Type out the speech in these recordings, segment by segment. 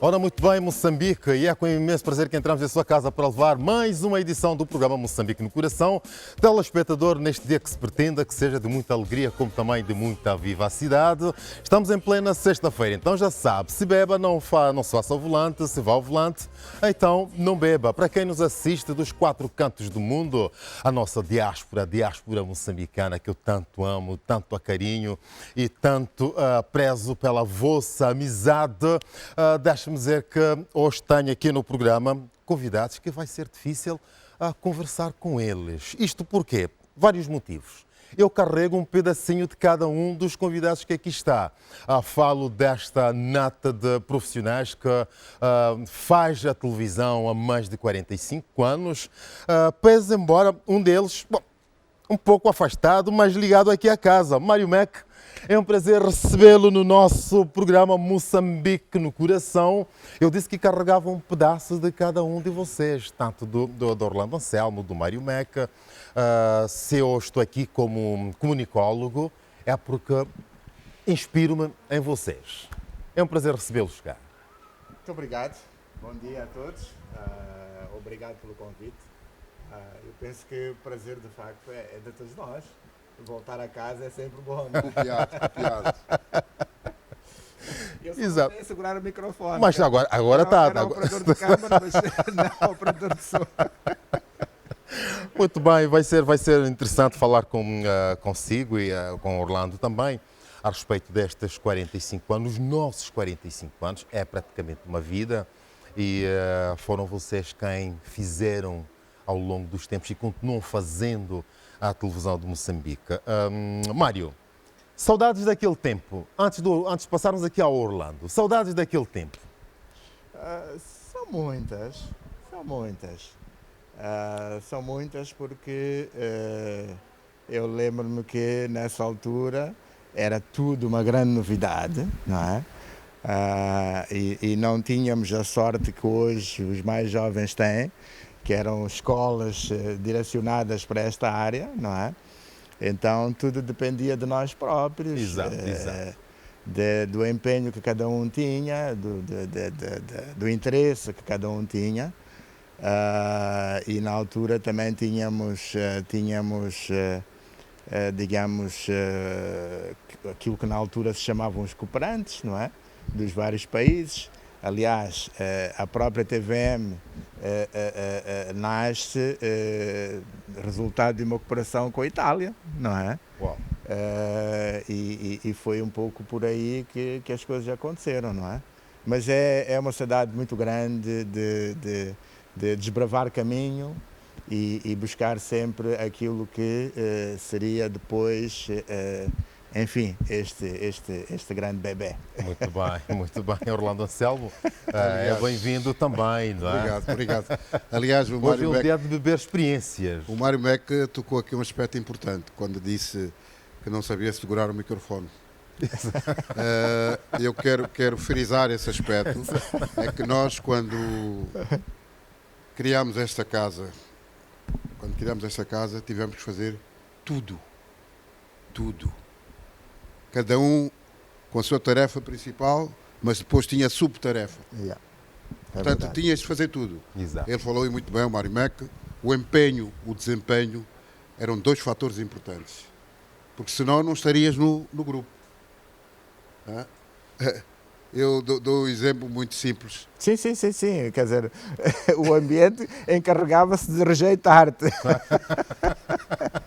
Ora, muito bem, Moçambique, e é com imenso prazer que entramos em sua casa para levar mais uma edição do programa Moçambique no Coração. Telespectador, neste dia que se pretenda que seja de muita alegria, como também de muita vivacidade. Estamos em plena sexta-feira, então já sabe, se beba, não se faça ao volante, se vá ao volante, então não beba. Para quem nos assiste dos quatro cantos do mundo, a nossa diáspora, a diáspora moçambicana, que eu tanto amo, tanto acarinho e tanto prezo pela vossa amizade, deixe-me dizer que hoje tenho aqui no programa convidados que vai ser difícil conversar com eles. Isto porquê? Vários motivos. Eu carrego um pedacinho de cada um dos convidados que aqui está. Falo desta nata de profissionais que faz a televisão há mais de 45 anos, pese embora um deles, bom, um pouco afastado, mas ligado aqui à casa. Mário Mac, é um prazer recebê-lo no nosso programa Moçambique no Coração. Eu disse que carregava um pedaço de cada um de vocês, tanto do Orlando Anselmo, do Mário Mac. Se eu estou aqui como comunicólogo, é porque inspiro-me em vocês. É um prazer recebê-los cá. Muito obrigado. Bom dia a todos. Obrigado pelo convite. Eu penso que o prazer, de facto, é de todos nós. Voltar a casa é sempre bom, não é? Copiado. Eu só Exato. tenho que segurar o microfone. Mas agora está. Era o operador de câmara, mas não o operador de som. Muito bem, vai ser interessante falar consigo e com Orlando também a respeito destes 45 anos. Os nossos 45 anos é praticamente uma vida e foram vocês quem fizeram ao longo dos tempos e continuam fazendo a televisão de Moçambique. Mário, saudades daquele tempo, antes de passarmos aqui ao Orlando, saudades daquele tempo? São muitas. São muitas porque eu lembro-me que nessa altura era tudo uma grande novidade, não é? E não tínhamos a sorte que hoje os mais jovens têm, que eram escolas direcionadas para esta área, não é? Então tudo dependia de nós próprios, Exato. do empenho que cada um tinha, do interesse que cada um tinha. E na altura também tínhamos digamos, aquilo que na altura se chamavam os cooperantes, não é? Dos vários países. Aliás, a própria TVM nasce resultado de uma cooperação com a Itália, não é? Uau. E foi um pouco por aí que as coisas aconteceram, não é? Mas é uma cidade muito grande de desbravar caminho e buscar sempre aquilo que seria depois, enfim, este grande bebê. Muito bem, Orlando Anselmo. É bem-vindo também, não é? Obrigado. Aliás, o Hoje Mário é um Mac, dia de beber experiências. o Mário Mac tocou aqui um aspecto importante quando disse que não sabia segurar o microfone. Eu quero frisar esse aspecto. É que nós, quando criámos esta casa, tivemos que fazer tudo. Cada um com a sua tarefa principal, mas depois tinha subtarefa. Portanto, tinhas de fazer tudo. Exato. Ele falou muito bem, o Mário Mac, o empenho, o desempenho, eram dois fatores importantes. Porque senão não estarias no grupo. Eu dou um exemplo muito simples. Sim. Quer dizer, o ambiente encarregava-se de rejeitar-te.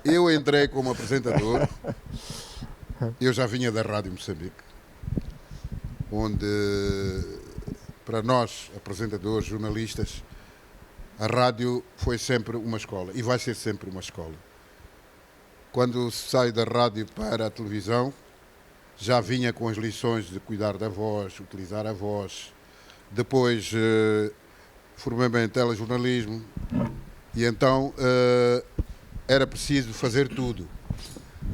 Eu entrei como apresentador, eu já vinha da Rádio Moçambique, onde, para nós, apresentadores, jornalistas, a rádio foi sempre uma escola e vai ser sempre uma escola. Quando saio da rádio para a televisão, já vinha com as lições de cuidar da voz, utilizar a voz. Depois formei-me em telejornalismo e então era preciso fazer tudo.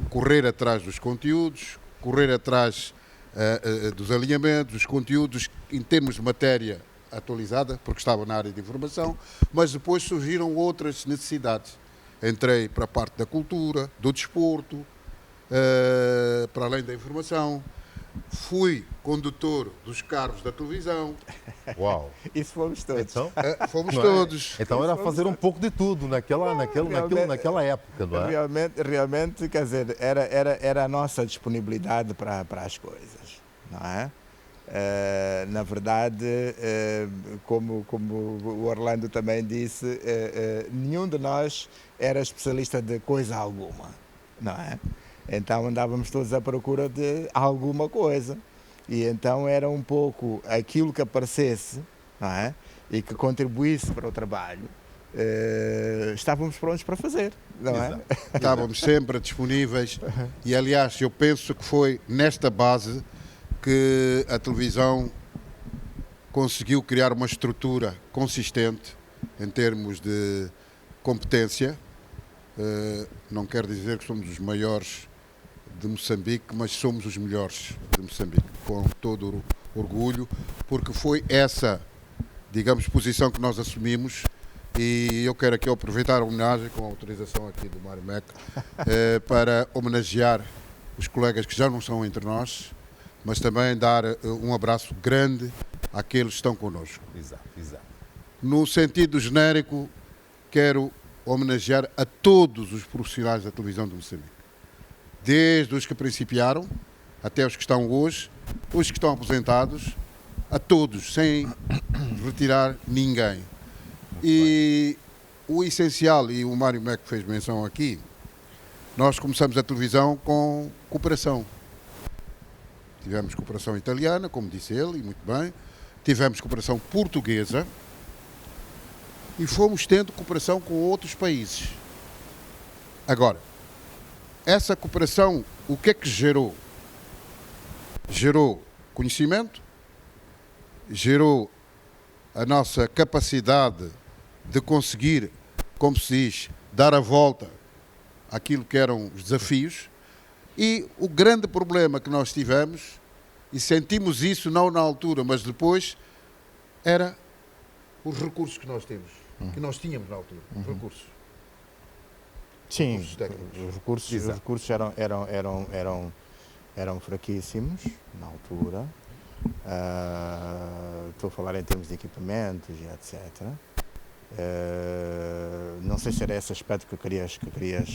Correr atrás dos conteúdos, correr atrás dos alinhamentos, dos conteúdos em termos de matéria atualizada, porque estava na área de informação, mas depois surgiram outras necessidades. Entrei para a parte da cultura, do desporto, para além da informação. Fui condutor dos carros da televisão, Uau! Isso fomos todos. Então, Fomos não é? todos. Então era fazer um pouco de tudo naquela época, não é? Realmente, quer dizer, era a nossa disponibilidade para as coisas, não é? Na verdade, como o Orlando também disse, nenhum de nós era especialista de coisa alguma, não é? Então andávamos todos à procura de alguma coisa. E então era um pouco aquilo que aparecesse, não é? E que contribuísse para o trabalho, estávamos prontos para fazer, não é? Exato. Estávamos sempre disponíveis e, aliás, eu penso que foi nesta base que a televisão conseguiu criar uma estrutura consistente em termos de competência. Não quer dizer que somos os maiores de Moçambique, mas somos os melhores de Moçambique, com todo o orgulho, porque foi essa, digamos, posição que nós assumimos. E eu quero aqui aproveitar a homenagem, com a autorização aqui do Mário Meck, para homenagear os colegas que já não são entre nós, mas também dar um abraço grande àqueles que estão connosco. Exato. No sentido genérico, quero homenagear a todos os profissionais da televisão de Moçambique, desde os que principiaram até os que estão hoje, os que estão aposentados, a todos, sem retirar ninguém. E o essencial, e o Mário Meck fez menção aqui, nós começamos a televisão com cooperação. Tivemos cooperação italiana, como disse ele, e muito bem. Tivemos cooperação portuguesa e fomos tendo cooperação com outros países. Agora, essa cooperação, o que é que gerou? Gerou conhecimento, gerou a nossa capacidade de conseguir, como se diz, dar a volta àquilo que eram os desafios. E o grande problema que nós tivemos, e sentimos isso não na altura, mas depois, era os recursos que nós temos, que nós tínhamos na altura, os recursos. Sim, Recursos técnicos. os recursos eram fraquíssimos na altura. Estou a falar em termos de equipamentos e etc. Não sei se era esse aspecto que querias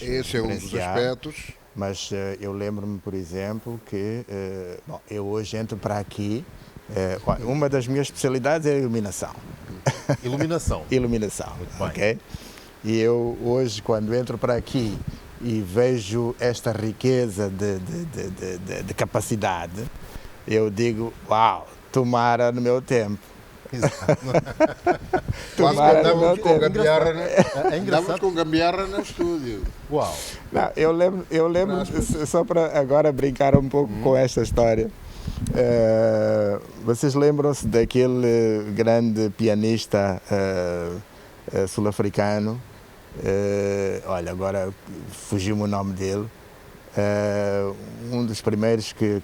Esse é um dos referenciar, aspectos. mas eu lembro-me, por exemplo, que eu hoje entro para aqui, uma das minhas especialidades é a iluminação. Iluminação, Muito bem. ok? E eu hoje, quando entro para aqui e vejo esta riqueza de capacidade, eu digo, uau, tomara no meu tempo. Exato. Quase que Tomara no andávamos meu com tempo. gambiarra, É andávamos engraçado. com gambiarra no estúdio. Uau! Não, eu lembro só para agora brincar um pouco com esta história. Vocês lembram-se daquele grande pianista sul-africano? Olha, agora fugiu-me o nome dele. Um dos primeiros que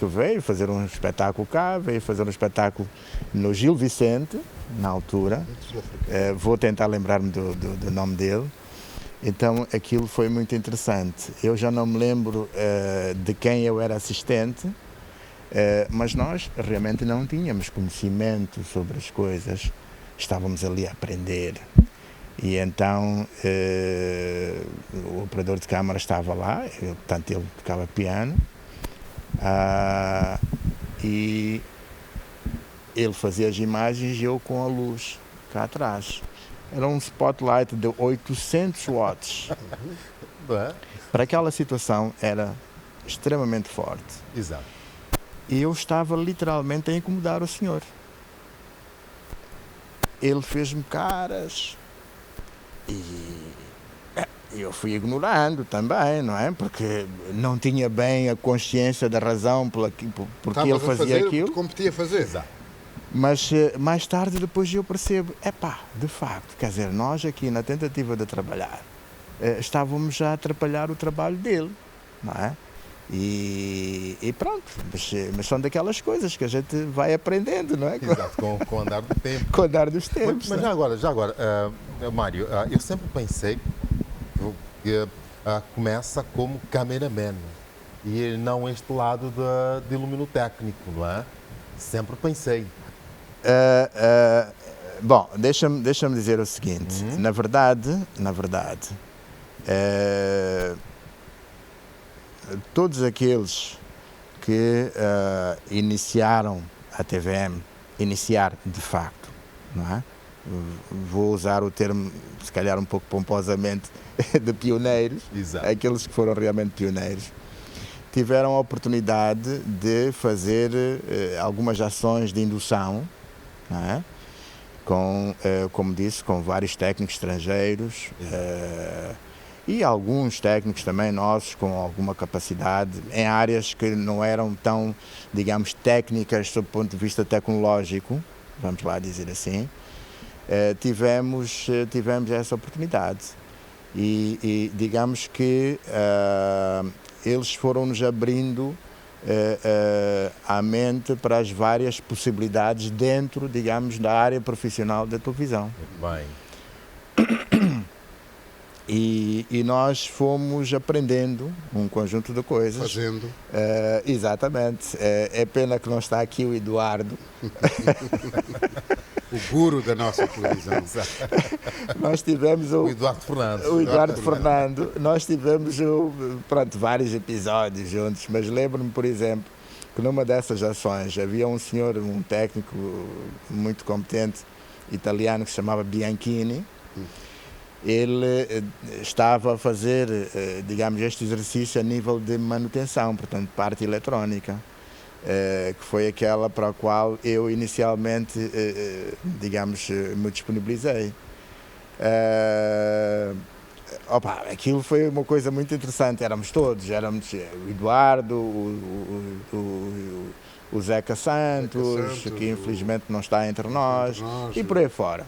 veio fazer um espetáculo cá, veio fazer um espetáculo no Gil Vicente, na altura. Vou tentar lembrar-me do nome dele. Então aquilo foi muito interessante. Eu já não me lembro de quem eu era assistente, mas nós realmente não tínhamos conhecimento sobre as coisas, estávamos ali a aprender. E então o operador de câmara estava lá, portanto ele tocava piano, e ele fazia as imagens e eu com a luz cá atrás. Era um spotlight de 800 watts. Não é? Para aquela situação era extremamente forte. Exato. E eu estava literalmente a incomodar o senhor. Ele fez-me caras e eu fui ignorando também, não é? Porque não tinha bem a consciência da razão porque ele Estavas a fazia fazer aquilo. o que competia a fazer. Exato. Mas mais tarde depois eu percebo, de facto, quer dizer, nós aqui na tentativa de trabalhar, estávamos a atrapalhar o trabalho dele, não é? E pronto, mas são daquelas coisas que a gente vai aprendendo, não é? Exato, com o andar do tempo. Com o andar dos tempos. Mas não é? já agora, Mário, eu sempre pensei que começa como cameraman e não este lado de iluminotécnico, não é? Sempre pensei. Bom, deixa-me dizer o seguinte. Na verdade, todos aqueles que iniciaram a TVM, iniciar de facto, não é? Vou usar o termo, se calhar um pouco pomposamente, de pioneiros. Exato. Aqueles que foram realmente pioneiros, tiveram a oportunidade de fazer algumas ações de indução, não é? Com, como disse, com vários técnicos estrangeiros e alguns técnicos também nossos com alguma capacidade em áreas que não eram tão, digamos, técnicas sob o ponto de vista tecnológico, vamos lá dizer assim. Tivemos essa oportunidade e digamos que eles foram-nos abrindo a mente para as várias possibilidades dentro, digamos, da área profissional da televisão. Muito bem. E nós fomos aprendendo um conjunto de coisas. Fazendo. Exatamente. É pena que não está aqui o Eduardo. O guru da nossa televisão. Nós tivemos O Eduardo Fernandes. o Eduardo Fernando. Nós tivemos vários episódios juntos, mas lembro-me, por exemplo, que numa dessas ações havia um senhor, um técnico muito competente italiano que se chamava Bianchini. Ele estava a fazer, digamos, este exercício a nível de manutenção, portanto, parte eletrónica, que foi aquela para a qual eu inicialmente, digamos, me disponibilizei. Aquilo foi uma coisa muito interessante, éramos todos, éramos o Eduardo, o Zeca Santos, que infelizmente não está entre nós, e por aí fora.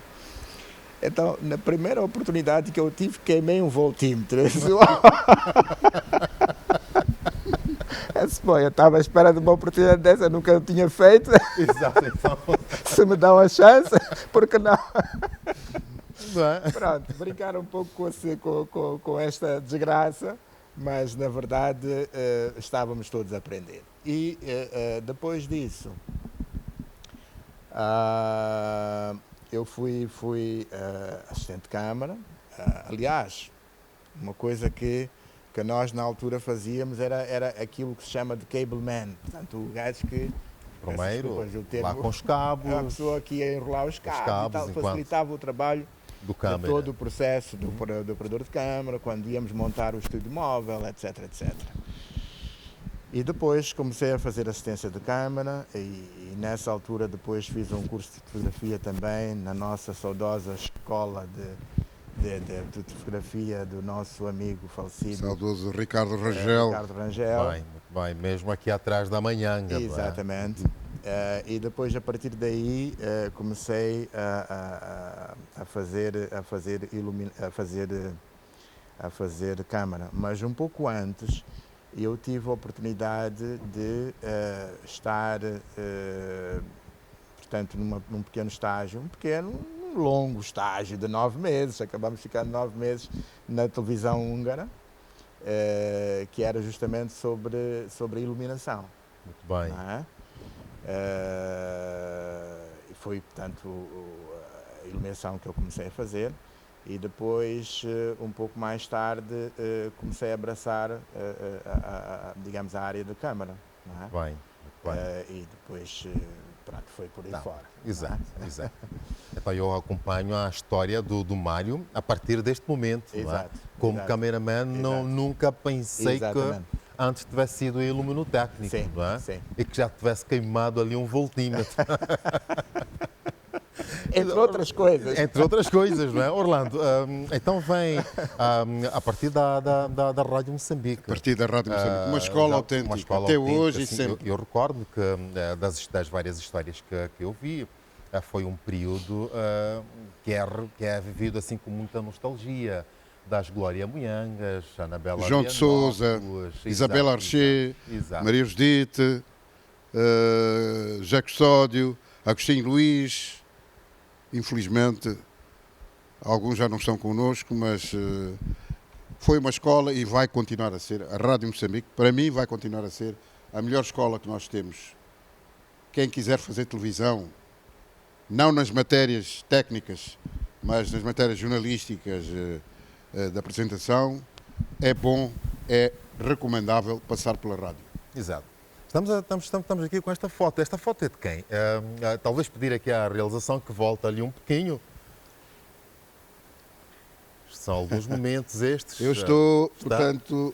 Então, na primeira oportunidade que eu tive, queimei um voltímetro. Eu estava à espera de uma oportunidade dessa, nunca eu tinha feito. Exato, então. Se me dão a chance, porque não? Não é? Pronto, brincar um pouco com esta desgraça, mas na verdade estávamos todos a aprender. E depois disso, eu fui assistente de câmara. Aliás, uma coisa que nós na altura fazíamos era aquilo que se chama de cable man. Portanto, o gajo que... Primeiro, termo, lá com os cabos. a pessoa que ia enrolar os cabos e tal, facilitava o trabalho do câmara. de todo o processo do operador de câmara, quando íamos montar o estúdio móvel, etc, etc. E depois comecei a fazer assistência de câmara e nessa altura depois fiz um curso de fotografia também na nossa saudosa escola de fotografia do nosso amigo falecido. Saudoso Ricardo Rangel. Ricardo Rangel. Bem, muito bem, mesmo aqui atrás da Manhanga. Exatamente. E depois, a partir daí, comecei a fazer câmara. Mas um pouco antes, eu tive a oportunidade de estar, portanto, num pequeno estágio, um longo estágio de 9 meses. Acabamos de ficar 9 meses na televisão húngara, que era justamente sobre a iluminação. Muito bem. Não é? E foi, portanto, a iluminação que eu comecei a fazer. E depois, um pouco mais tarde, comecei a abraçar, digamos, a área de câmara. Não é? Bem, muito bem. E depois, pronto, foi por aí fora. Exato, exato. Então eu acompanho a história do Mário a partir deste momento. Exato, não é? Como exato, cameraman, nunca pensei exatamente. que antes tivesse sido iluminotécnico, Sim, não é? sim. E que já tivesse queimado ali um voltímetro. Entre outras coisas. Entre outras coisas, não é? Orlando, então vem a partir da Rádio Moçambique. A partir da Rádio Moçambique. Uma escola autêntica. Uma escola até autêntica, hoje assim, e sempre. eu recordo que das várias histórias que eu vi, foi um período que é vivido assim com muita nostalgia. Das Glória Munhangas, Anabela João de Sousa, Isabela Archer, Maria Judite, Jacques Sódio, Agostinho Luís. Infelizmente, alguns já não estão connosco, mas foi uma escola e vai continuar a ser. A Rádio Moçambique, para mim, vai continuar a ser a melhor escola que nós temos. Quem quiser fazer televisão, não nas matérias técnicas, mas nas matérias jornalísticas da apresentação, é bom, é recomendável passar pela rádio. Exato. Estamos aqui com esta foto. Esta foto é de quem? Talvez pedir aqui à realização que volte ali um pouquinho. São alguns momentos estes. Eu estou, está... portanto...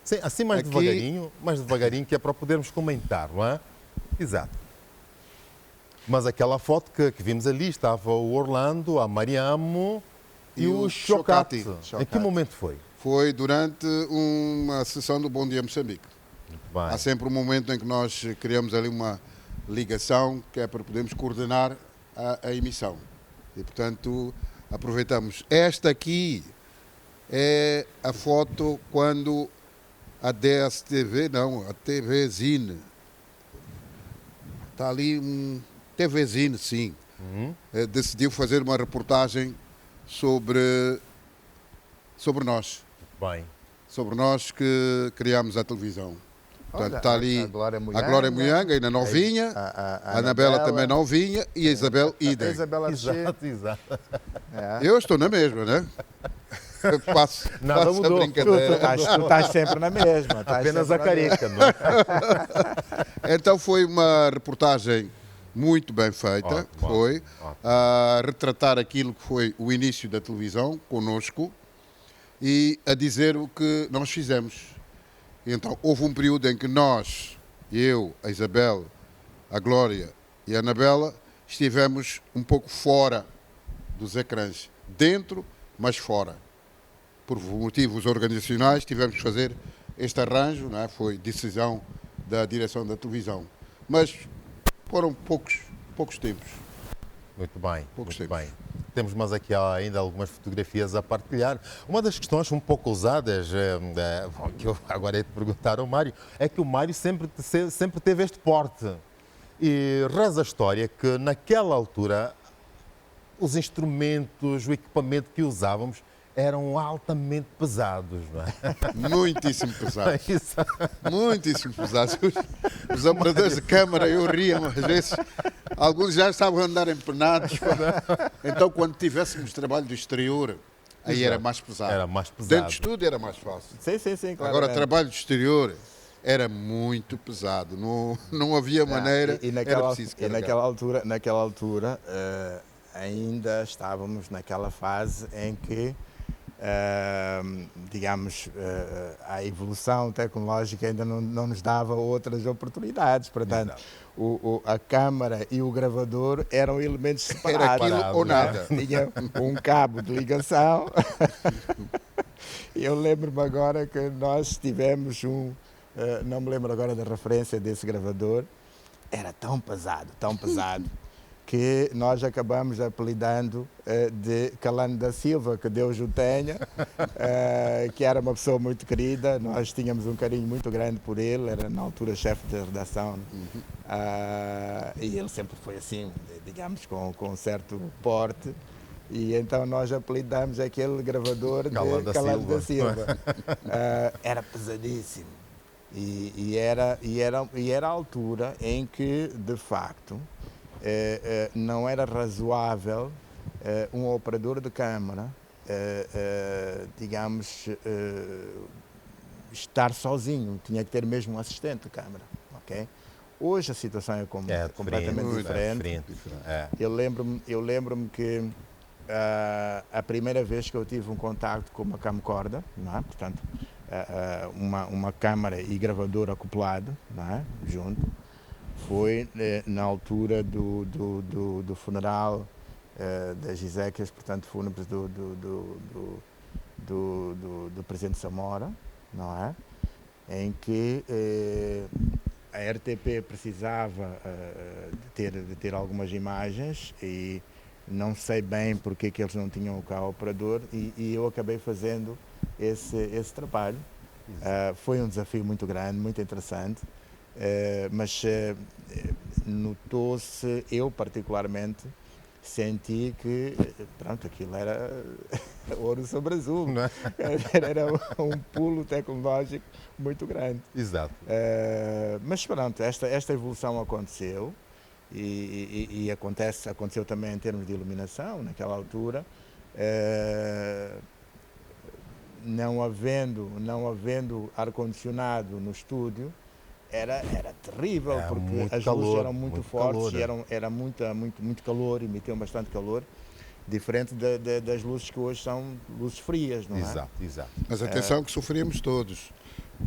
Sim, assim mais devagarinho, que é para podermos comentar, não é? Exato. Mas aquela foto que vimos ali, estava o Orlando, a Mariamo e o Chocati. Em que momento foi? Foi durante uma sessão do Bom Dia Moçambique. Muito bem. Há sempre um momento em que nós criamos ali uma ligação que é para podermos coordenar a emissão. E, portanto, aproveitamos. Esta aqui é a foto quando a DSTV, não, a TV Zine. Está ali um TV Zine, sim. Decidiu fazer uma reportagem sobre nós. Bem. Sobre nós que criámos a televisão. Portanto, está ali a Glória Moianga, ainda novinha, a Anabela também novinha e a Isabel idem. Exato. É. Eu estou na mesma, né? Faço mudou. a brincadeira. Tu estás sempre na mesma. Apenas a careca, não é? Então foi uma reportagem muito bem feita, Ótimo. foi a retratar aquilo que foi o início da televisão conosco e a dizer o que nós fizemos. Então houve um período em que nós, eu, a Isabel, a Glória e a Anabela, estivemos um pouco fora dos ecrãs, dentro, mas fora. Por motivos organizacionais tivemos que fazer este arranjo, não é? Foi decisão da direção da televisão. Mas foram poucos tempos. Muito bem, Poucos muito tempos. bem. Temos mais aqui ainda algumas fotografias a partilhar. Uma das questões um pouco ousadas, que eu agora ia te perguntar ao Mário, é que o Mário sempre teve este porte. E reza a história que naquela altura os instrumentos, o equipamento que usávamos eram altamente pesados, não é? Muitíssimo pesados. Isso. Muitíssimo pesados. Os operadores de câmara, eu ria, mas às vezes alguns já estavam a andar empenados. Então, quando tivéssemos trabalho do exterior, aí era mais pesado. Era mais pesado. Dentro de estúdio era mais fácil. Sim, claro. Agora, trabalho do exterior era muito pesado. Não havia maneira, era preciso carregar. naquela altura ainda estávamos naquela fase em que digamos, a evolução tecnológica ainda não nos dava outras oportunidades. Portanto, a câmara e o gravador eram elementos separados. Era aquilo ou nada. Tinha um cabo de ligação. Eu lembro-me agora que nós tivemos não me lembro agora da referência desse gravador, era tão pesado, que nós acabamos apelidando de Calando da Silva, que Deus o tenha, que era uma pessoa muito querida, nós tínhamos um carinho muito grande por ele, era na altura chefe da redação, e ele sempre foi assim, digamos, com um certo porte, e então nós apelidamos aquele gravador de Calando da Silva. Era pesadíssimo. E era a altura em que, de facto, não era razoável um operador de câmara, digamos, estar sozinho, tinha que ter mesmo um assistente de câmara, ok? Hoje a situação é completamente diferente. Eu lembro-me que a primeira vez que eu tive um contacto com uma camcorda, não é? Portanto, uma câmara e gravador acoplado, não é? Junto, foi na altura do funeral das Ezequias, portanto, fúnebres do presidente Samora, não é? Em que a RTP precisava de ter algumas imagens e não sei bem porque que eles não tinham cá o operador e eu acabei fazendo esse trabalho. Foi um desafio muito grande, muito interessante, mas notou-se, eu particularmente, senti que, pronto, aquilo era ouro sobre azul, não é? Era um pulo tecnológico muito grande. Exato. Mas pronto, esta evolução aconteceu aconteceu também em termos de iluminação, naquela altura, não havendo ar-condicionado no estúdio, era terrível, porque as luzes eram muito fortes, era muito calor, emitiam bastante calor, diferente das luzes que hoje são luzes frias, não é? Exato. Mas atenção que sofríamos todos.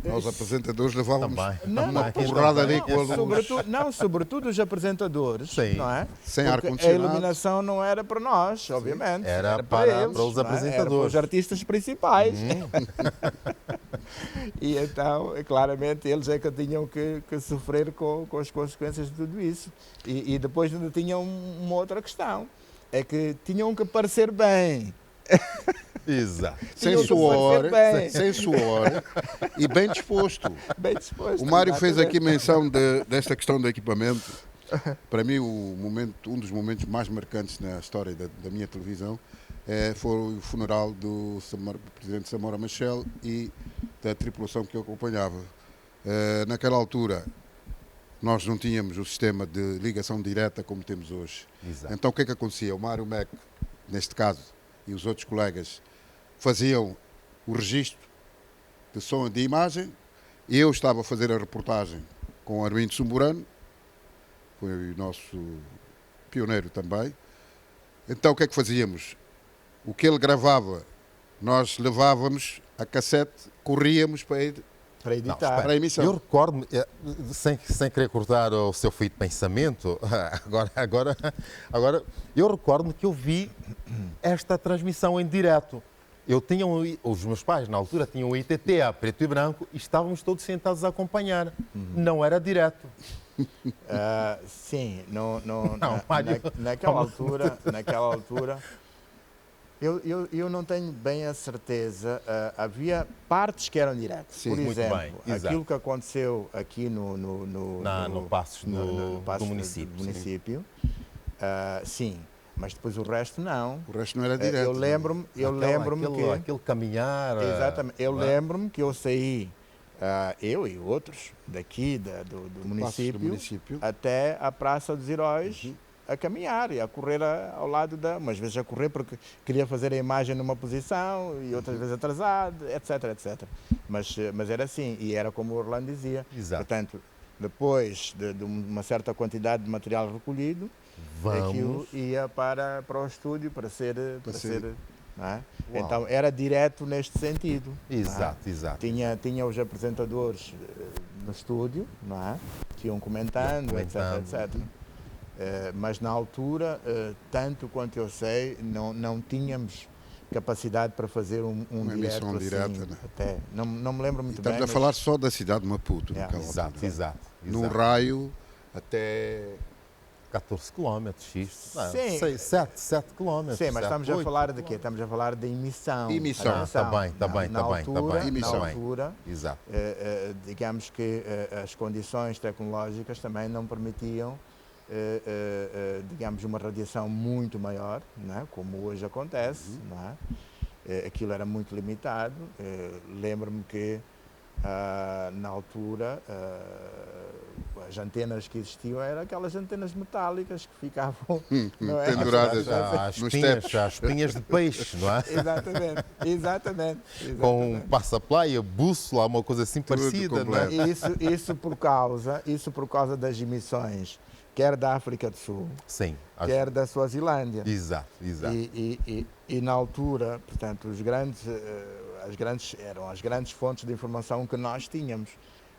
Nós apresentadores levávamos uma Também. porrada ali com a luz. Sobretudo os apresentadores, Sim. não é? Sem Porque ar-condicionado. a iluminação não era para nós, obviamente. Era para para eles, os não é? apresentadores. Era para os artistas principais. E então, claramente, eles é que tinham que sofrer com as consequências de tudo isso. E depois ainda tinham uma outra questão. É que tinham que parecer bem. Exato. Sem Tinham que suor, parecer bem. sem suor e bem disposto. Bem disposto. O Mário fez exatamente. aqui menção desta questão do equipamento. Para mim, um dos momentos mais marcantes na história da minha televisão foi o funeral do presidente Samora Machel e da tripulação que o acompanhava. Naquela altura, nós não tínhamos o sistema de ligação direta como temos hoje. Exato. Então, o que é que acontecia? O Mário Mac, neste caso, e os outros colegas faziam o registro de som e de imagem. Eu estava a fazer a reportagem com o Armindo Sumburano, foi o nosso pioneiro também. Então o que é que fazíamos? O que ele gravava, nós levávamos a cassete, corríamos para ir Para editar. para a emissão. Eu recordo-me, sem querer cortar o seu fio de pensamento, agora eu recordo-me que eu vi esta transmissão em direto. Os meus pais, na altura, tinham o ITT a preto e branco e estávamos todos sentados a acompanhar. Não era direto. Sim, Mário. naquela altura, eu não tenho bem a certeza. Havia partes que eram diretas. Sim, Por muito exemplo, bem, exato. aquilo que aconteceu aqui no Passos no do Passos município. sim. município, sim, mas depois o resto não. O resto não era direto. Eu lembro-me que Aquele caminhar. exatamente, eu não é? lembro-me que eu saí, eu e outros daqui do município, até a Praça dos Heróis a caminhar e a correr ao lado umas vezes a correr porque queria fazer a imagem numa posição e outras vezes atrasado, etc. Mas era assim, e era como o Orlando dizia. Exato. Portanto, depois de uma certa quantidade de material recolhido, aquilo ia para o estúdio para ser não é? Então era direto neste sentido. Exato, não é? exato. Tinha os apresentadores no estúdio, não é? Que iam comentando, etc. Mas na altura, tanto quanto eu sei, não tínhamos capacidade para fazer uma emissão assim, direta, né? até, não me lembro muito bem. Estamos a falar só da cidade de Maputo, naquela altura. Exato. Num raio até 14 quilómetros, X. Sim. 7 quilómetros. Sim, mas estamos a 8. falar de quê? Estamos a falar de emissão. Emissão. Tá bem. Na Emissão. altura, Exato. digamos que as condições tecnológicas também não permitiam, digamos, uma radiação muito maior, não é? Como hoje acontece, não é? Aquilo era muito limitado. Lembro-me que na altura as antenas que existiam eram aquelas antenas metálicas que ficavam não é? penduradas nos tetos. As espinhas de peixe, não é? Exatamente. Com passa-playa, bússola, uma coisa assim Tudo parecida, não é? completo. Isso por causa das emissões, quer da África do Sul, Sim. quer da Suazilândia. Exato. E na altura, portanto, eram as grandes fontes de informação que nós tínhamos.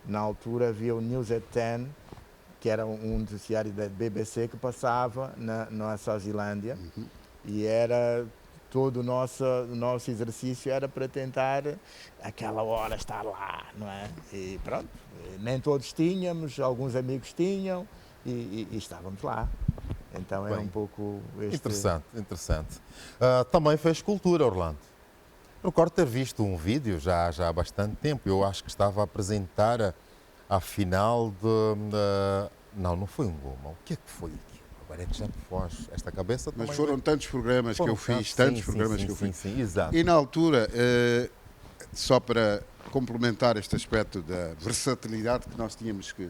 Na altura havia o News at 10, que era um noticiário da BBC que passava na Suazilândia, e era todo o nosso exercício era para tentar aquela hora estar lá, não é? E pronto, nem todos tínhamos, alguns amigos tinham e estávamos lá. Então era Bem, um pouco Interessante. Também fez cultura, Orlando. Eu recordo ter visto um vídeo já há bastante tempo. Eu acho que estava a apresentar a final de... Não foi um Goma. O que é que foi aquilo? Agora é que já me foge. Esta cabeça Mas também foram tantos programas que eu fiz, tantos programas que eu fiz. Sim, exato. E na altura, só para complementar este aspecto da versatilidade que nós tínhamos que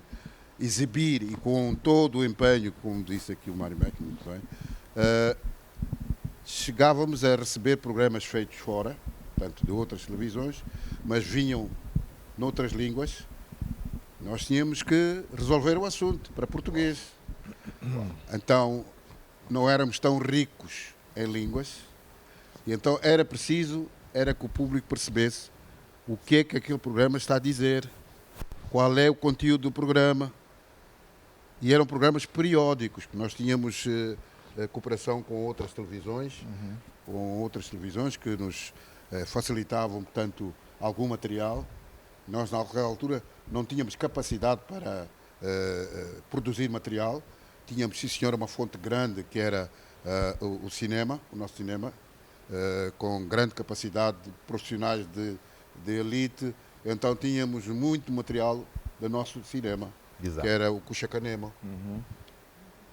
exibir e com todo o empenho, como disse aqui o Mário Mac, muito bem, chegávamos a receber programas feitos fora, portanto de outras televisões, mas vinham noutras línguas. Nós tínhamos que resolver o assunto para português. Então não éramos tão ricos em línguas, e então era preciso que o público percebesse o que é que aquele programa está a dizer, qual é o conteúdo do programa. E eram programas periódicos, que nós tínhamos cooperação com outras televisões, que nos facilitavam, portanto, algum material. Nós, naquela altura, não tínhamos capacidade para produzir material. Tínhamos, sim senhor, uma fonte grande, que era o cinema, o nosso cinema, com grande capacidade de profissionais de elite. Então tínhamos muito material do nosso cinema. Exato. Que era o Cuxa-Canema.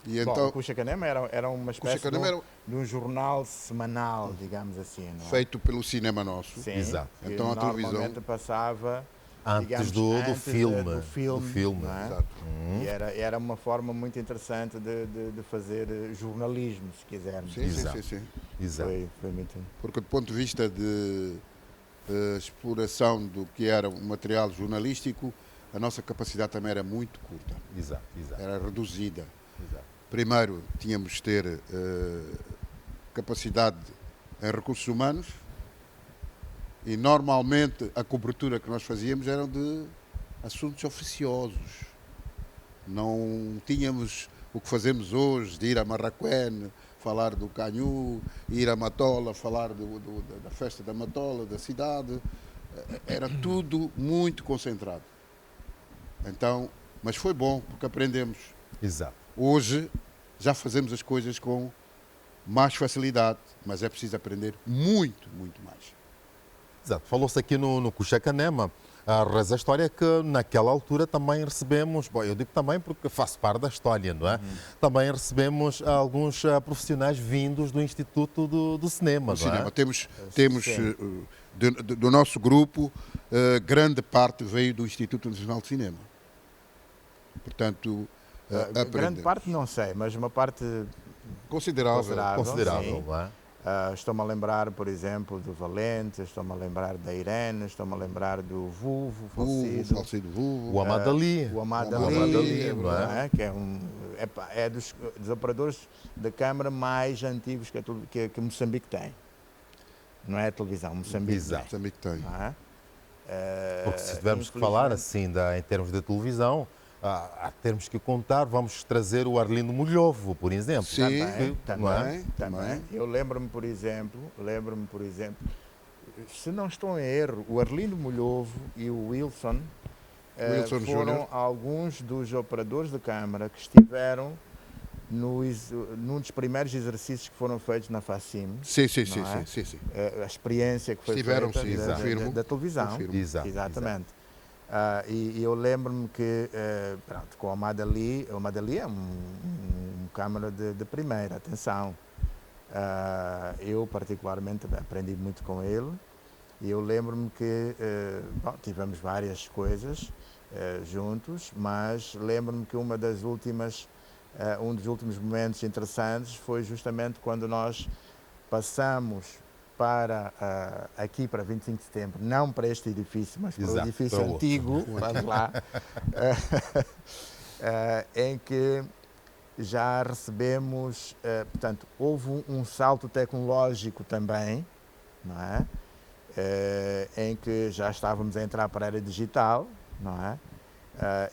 E Bom, então, o Cuxa-Canema era uma espécie Cuxa-Canema era de um jornal semanal, digamos assim, não é? feito pelo cinema nosso. Sim, Exato. que Então a televisão- normalmente passava Antes digamos, do antes filme. do filme, não é? Exato. E era uma forma muito interessante de fazer jornalismo, se quisermos. Sim, Exato. sim. Exato. Foi muito... Porque do ponto de vista de exploração do que era o material jornalístico, a nossa capacidade também era muito curta. Exato. Era reduzida. Exato. Primeiro, tínhamos de ter capacidade em recursos humanos, e normalmente a cobertura que nós fazíamos era de assuntos oficiosos. Não tínhamos o que fazemos hoje, de ir a Marraquém, falar do Canhu, ir a Matola, falar da festa da Matola, da cidade. Era tudo muito concentrado. Então, mas foi bom, porque aprendemos. Exato. Hoje já fazemos as coisas com mais facilidade, mas é preciso aprender muito mais. Exato. Falou-se aqui no Cuxa-Canema. Reza a história que naquela altura também recebemos, bom, eu digo também porque faço parte da história, não é? Também recebemos alguns profissionais vindos do Instituto do Cinema, não é? Temos do nosso grupo, grande parte veio do Instituto Nacional de Cinema. Portanto, grande parte não sei, mas uma parte considerável. Considerável, sim. não é? Estou-me a lembrar, por exemplo, do Valente, estou-me a lembrar da Irene, estou-me a lembrar do Vulvo, Falecido Vulvo. O Amado Ali. O Amado O Amado Ali, Ali, não é? que é dos operadores da câmara mais antigos que Moçambique tem. Não é a televisão, Moçambique Exato. tem. Também tem. Não é? Porque se tivermos que falar Infelizmente, assim em termos de televisão, há termos que contar, vamos trazer o Arlindo Mulhovo, por exemplo. Sim, não é? Também. Eu lembro-me, por exemplo, se não estou em erro, o Arlindo Mulhovo e o Wilson, Wilson foram Júnior. alguns dos operadores de câmara que estiveram num dos primeiros exercícios que foram feitos na FACIM. Sim. A experiência que foi Estiveram, feita sim, confirmo. da televisão. Confirmo. Exatamente. E eu lembro-me que, com o Amado Ali é um câmara de primeira, atenção. Eu, particularmente, aprendi muito com ele, e eu lembro-me que tivemos várias coisas juntos, mas lembro-me que um dos últimos momentos interessantes foi justamente quando nós passamos aqui para 25 de setembro, não para este edifício, mas para o edifício antigo, vamos lá, em que já recebemos, portanto, houve um salto tecnológico também, não é? Em que já estávamos a entrar para a era digital, não é?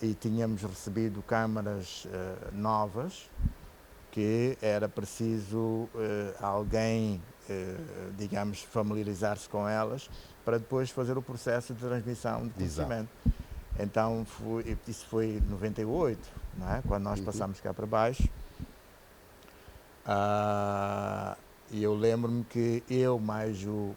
E tínhamos recebido câmaras novas, que era preciso alguém, digamos, familiarizar-se com elas para depois fazer o processo de transmissão de conhecimento. Então, isso foi em 98, não é? Quando nós passámos cá para baixo. E eu lembro-me que eu mais o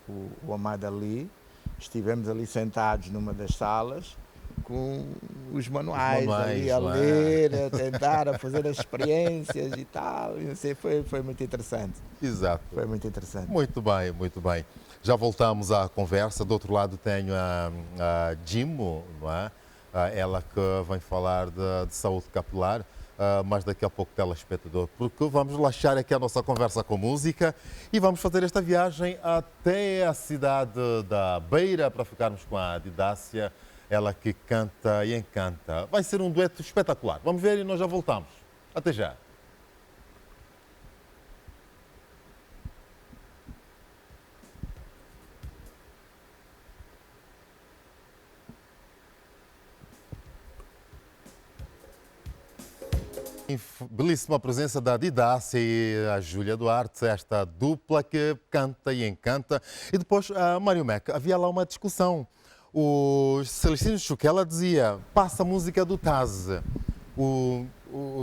Amado Ali estivemos ali sentados numa das salas com os manuais ali a ler, a tentar, a fazer as experiências e tal. E não sei, foi muito interessante. Exato. Foi muito interessante. Muito bem. Já voltamos à conversa. Do outro lado tenho a Jimo, não é? ela que vem falar de saúde capilar. Mas daqui a pouco, telespectador, porque vamos relaxar aqui a nossa conversa com música e vamos fazer esta viagem até a cidade da Beira para ficarmos com a Didácia, ela que canta e encanta. Vai ser um dueto espetacular. Vamos ver e nós já voltamos. Até já. Belíssima presença da Didácia e a Júlia Duarte, esta dupla que canta e encanta. E depois, a Mário Meca, havia lá uma discussão. O Celestino Chuquela dizia, passa a música do Taz. O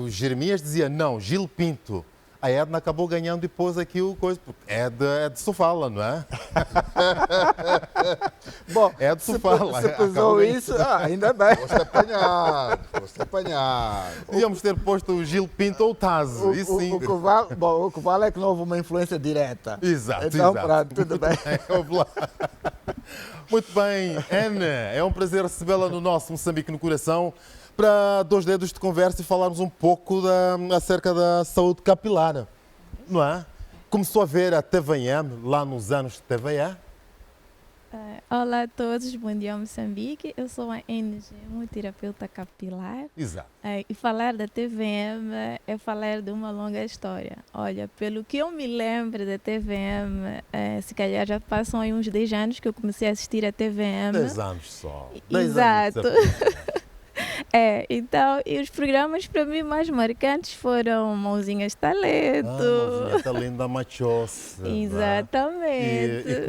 Jeremias dizia, não, Gil Pinto. A Edna acabou ganhando depois aqui o coisa, porque é de Sofala, não é? Bom, é de Sofala. Se pesou isso, ainda bem. Foste apanhado, foste apanhado. Devíamos ter posto o Gil Pinto ou o Taz. Isso sim. O que vale é que não houve uma influência direta. Exato, então, exato. Pronto, tudo bem. Muito bem, Ana, é um prazer recebê-la no nosso Moçambique no Coração para 2 dedos de conversa e falarmos um pouco acerca da saúde capilar, não é? Começou a ver a TVM lá nos anos de TVE? Olá a todos, bom dia Moçambique. Eu sou a NG, uma terapeuta capilar. Exato. E falar da TVM é falar de uma longa história. Olha, pelo que eu me lembro da TVM, se calhar já passam aí uns 10 anos que eu comecei a assistir a TVM. 10 anos só. 10 Exato. Anos então, e os programas para mim mais marcantes foram Mãozinhas Talento. Mãozinha Talento da Machossa. Exatamente. E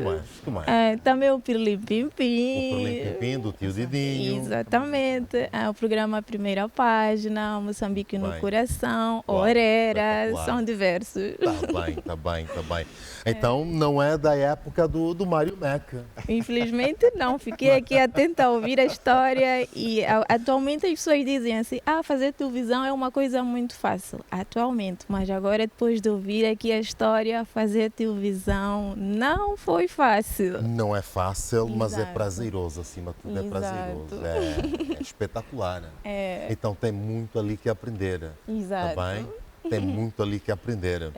que mais? Também o Pirlim Pimpim. O Pirlim Pimpim, do tio Didinho. Exatamente. O programa Primeira Página, Moçambique no Coração, Uau, Orera, são diversos. Tá bem. Então, não é da época do Mário Meca. Infelizmente não, fiquei aqui atenta a ouvir a história e atualmente as pessoas dizem assim, fazer televisão é uma coisa muito fácil, atualmente, mas agora depois de ouvir aqui a história, fazer televisão não foi fácil. Não é fácil, mas é Exato. prazeroso, acima de tudo. Exato. É prazeroso, é espetacular. Então tem muito ali que aprender. Exato. Tá bem? Tem muito ali que aprender.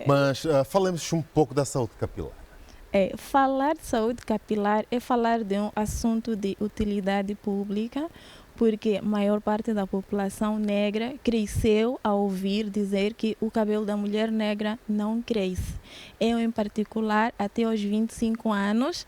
Mas falemos um pouco da saúde capilar. Falar de saúde capilar é falar de um assunto de utilidade pública, porque a maior parte da população negra cresceu a ouvir dizer que o cabelo da mulher negra não cresce. Eu, em particular, até aos 25 anos,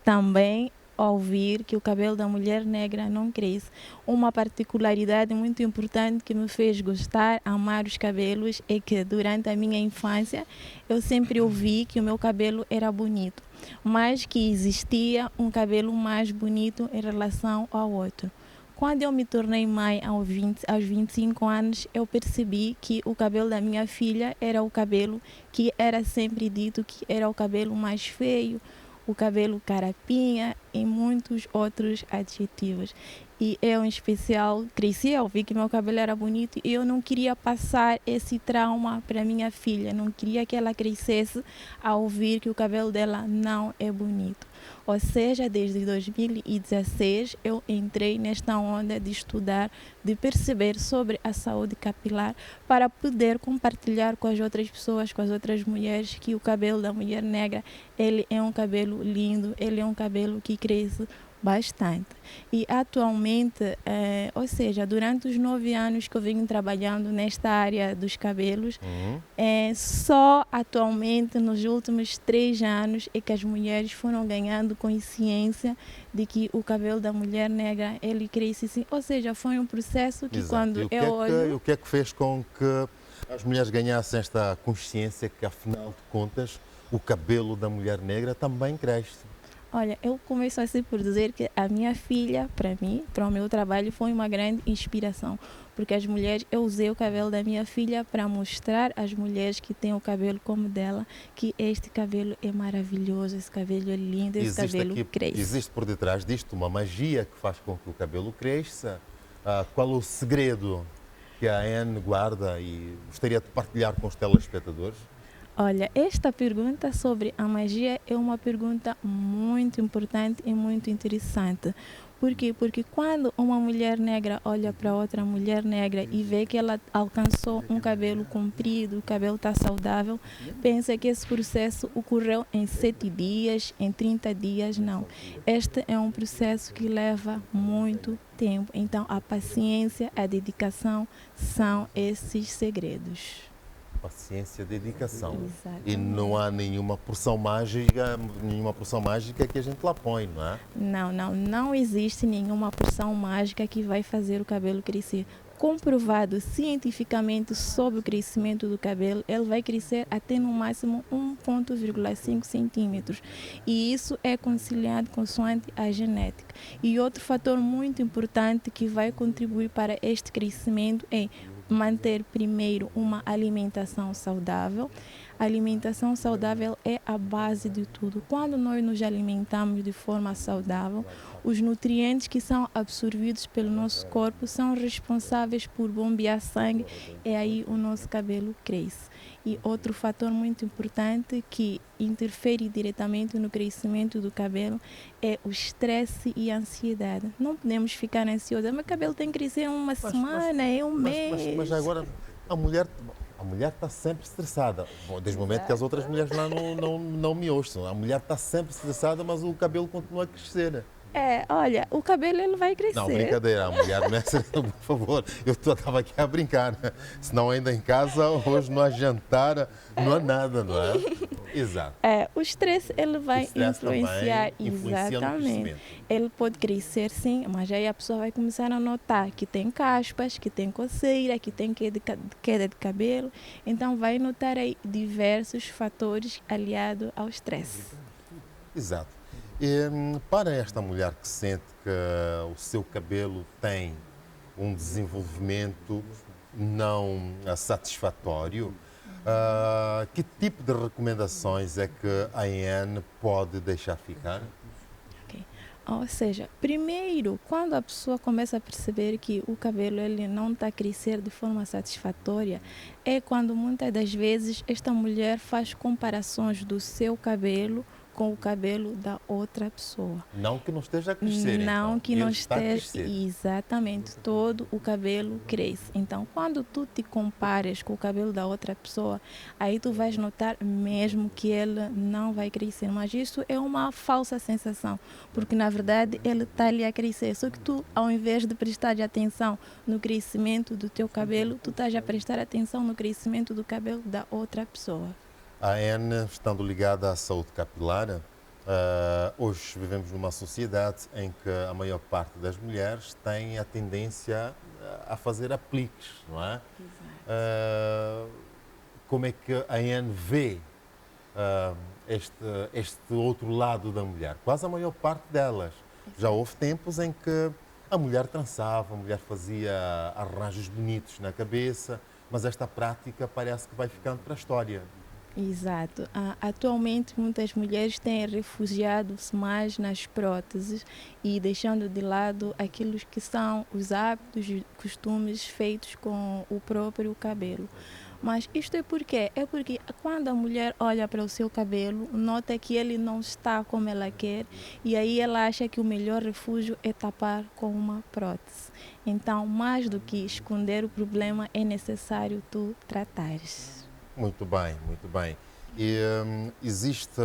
também ouvir que o cabelo da mulher negra não cresce. Uma particularidade muito importante que me fez gostar, amar os cabelos, é que durante a minha infância eu sempre ouvi que o meu cabelo era bonito, mas que existia um cabelo mais bonito em relação ao outro. Quando eu me tornei mãe aos 25 anos, eu percebi que o cabelo da minha filha era o cabelo que era sempre dito que era o cabelo mais feio, o cabelo carapinha e muitos outros adjetivos. E eu, em especial, cresci a ouvir que meu cabelo era bonito e eu não queria passar esse trauma para minha filha. Não queria que ela crescesse a ouvir que o cabelo dela não é bonito. Ou seja, desde 2016 eu entrei nesta onda de estudar, de perceber sobre a saúde capilar para poder compartilhar com as outras pessoas, com as outras mulheres, que o cabelo da mulher negra, ele é um cabelo lindo, ele é um cabelo que cresce bastante. E atualmente, ou seja, durante os 9 anos que eu venho trabalhando nesta área dos cabelos, só atualmente nos últimos 3 anos é que as mulheres foram ganhando consciência de que o cabelo da mulher negra, ele cresce sim. Ou seja, foi um processo que quando eu olho... O que é que fez com que as mulheres ganhassem esta consciência que, afinal de contas, o cabelo da mulher negra também cresce? Olha, eu começo assim por dizer que a minha filha, para mim, para o meu trabalho, foi uma grande inspiração. Porque as mulheres, eu usei o cabelo da minha filha para mostrar às mulheres que têm o cabelo como dela, que este cabelo é maravilhoso, esse cabelo é lindo, esse cabelo cresce. Existe por detrás disto uma magia que faz com que o cabelo cresça? Qual o segredo que a Anne guarda e gostaria de partilhar com os telespectadores? Olha, esta pergunta sobre a magia é uma pergunta muito importante e muito interessante, Por quê? Porque quando uma mulher negra olha para outra mulher negra e vê que ela alcançou um cabelo comprido, o cabelo está saudável, pensa que esse processo ocorreu em 7 dias, em 30 dias, não. Este é um processo que leva muito tempo. Então, a paciência, a dedicação são esses segredos. Paciência, dedicação. Exatamente. E não há nenhuma porção mágica que a gente lá põe, não é? Não existe nenhuma porção mágica que vai fazer o cabelo crescer. Comprovado cientificamente sobre o crescimento do cabelo, ele vai crescer até no máximo 1,5 centímetros. E isso é conciliado consoante a genética. E outro fator muito importante que vai contribuir para este crescimento é manter primeiro uma alimentação saudável. A alimentação saudável é a base de tudo. Quando nós nos alimentamos de forma saudável, os nutrientes que são absorvidos pelo nosso corpo são responsáveis por bombear sangue e aí o nosso cabelo cresce. E outro fator muito importante que interfere diretamente no crescimento do cabelo é o estresse e a ansiedade. Não podemos ficar ansiosos. Meu cabelo tem que crescer uma semana, um mês. Mas agora a mulher está sempre estressada. Bom, desde o momento que as outras mulheres lá não me ouçam. A mulher está sempre estressada, mas o cabelo continua a crescer. Olha, o cabelo ele vai crescer. Não, brincadeira, a mulher não é por favor. Eu estava aqui a brincar, né? Senão ainda em casa, hoje não há jantar, não há nada, não é? Exato. O estresse ele vai influenciar, influencia exatamente. Ele pode crescer sim, mas aí a pessoa vai começar a notar que tem caspas, que tem coceira, que tem queda de cabelo. Então vai notar aí diversos fatores aliados ao estresse. Exato. E, para esta mulher que sente que o seu cabelo tem um desenvolvimento não satisfatório, que tipo de recomendações é que a Anne pode deixar ficar? Okay. Ou seja, primeiro, quando a pessoa começa a perceber que o cabelo ele não está a crescer de forma satisfatória, é quando muitas das vezes esta mulher faz comparações do seu cabelo com o cabelo da outra pessoa. Não que não esteja a crescer, não então. que não Ele está a esteja, crescer. exatamente, todo o cabelo cresce. Então, quando tu te compares com o cabelo da outra pessoa, aí tu vais notar mesmo que ele não vai crescer. Mas isso é uma falsa sensação, porque na verdade ele está ali a crescer. Só que tu, ao invés de prestar atenção no crescimento do teu cabelo, tu estás a prestar atenção no crescimento do cabelo da outra pessoa. A Anne, estando ligada à saúde capilar, hoje vivemos numa sociedade em que a maior parte das mulheres tem a tendência a fazer apliques, não é? Como é que a Anne vê este outro lado da mulher? Quase a maior parte delas. Já houve tempos em que a mulher trançava, a mulher fazia arranjos bonitos na cabeça, mas esta prática parece que vai ficando para a história. Exato. Atualmente, muitas mulheres têm refugiado-se mais nas próteses e deixando de lado aquilo que são os hábitos e costumes feitos com o próprio cabelo. Mas isto é por quê? É porque quando a mulher olha para o seu cabelo, nota que ele não está como ela quer e aí ela acha que o melhor refúgio é tapar com uma prótese. Então, mais do que esconder o problema, é necessário tu tratares. Muito bem, muito bem. E existe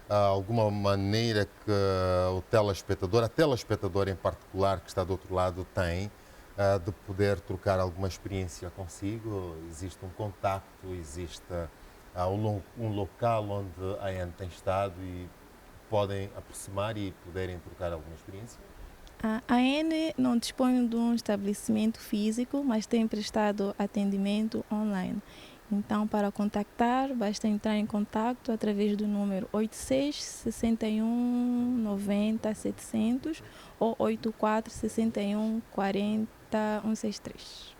alguma maneira que o telespectador, a telespectadora em particular que está do outro lado tem de poder trocar alguma experiência consigo? Existe um contacto, existe um local onde a Anne tem estado e podem aproximar e poderem trocar alguma experiência? A Anne não dispõe de um estabelecimento físico, mas tem prestado atendimento online. Então, para contactar, basta entrar em contato através do número 86 61 90 700 ou 84 61 40 163.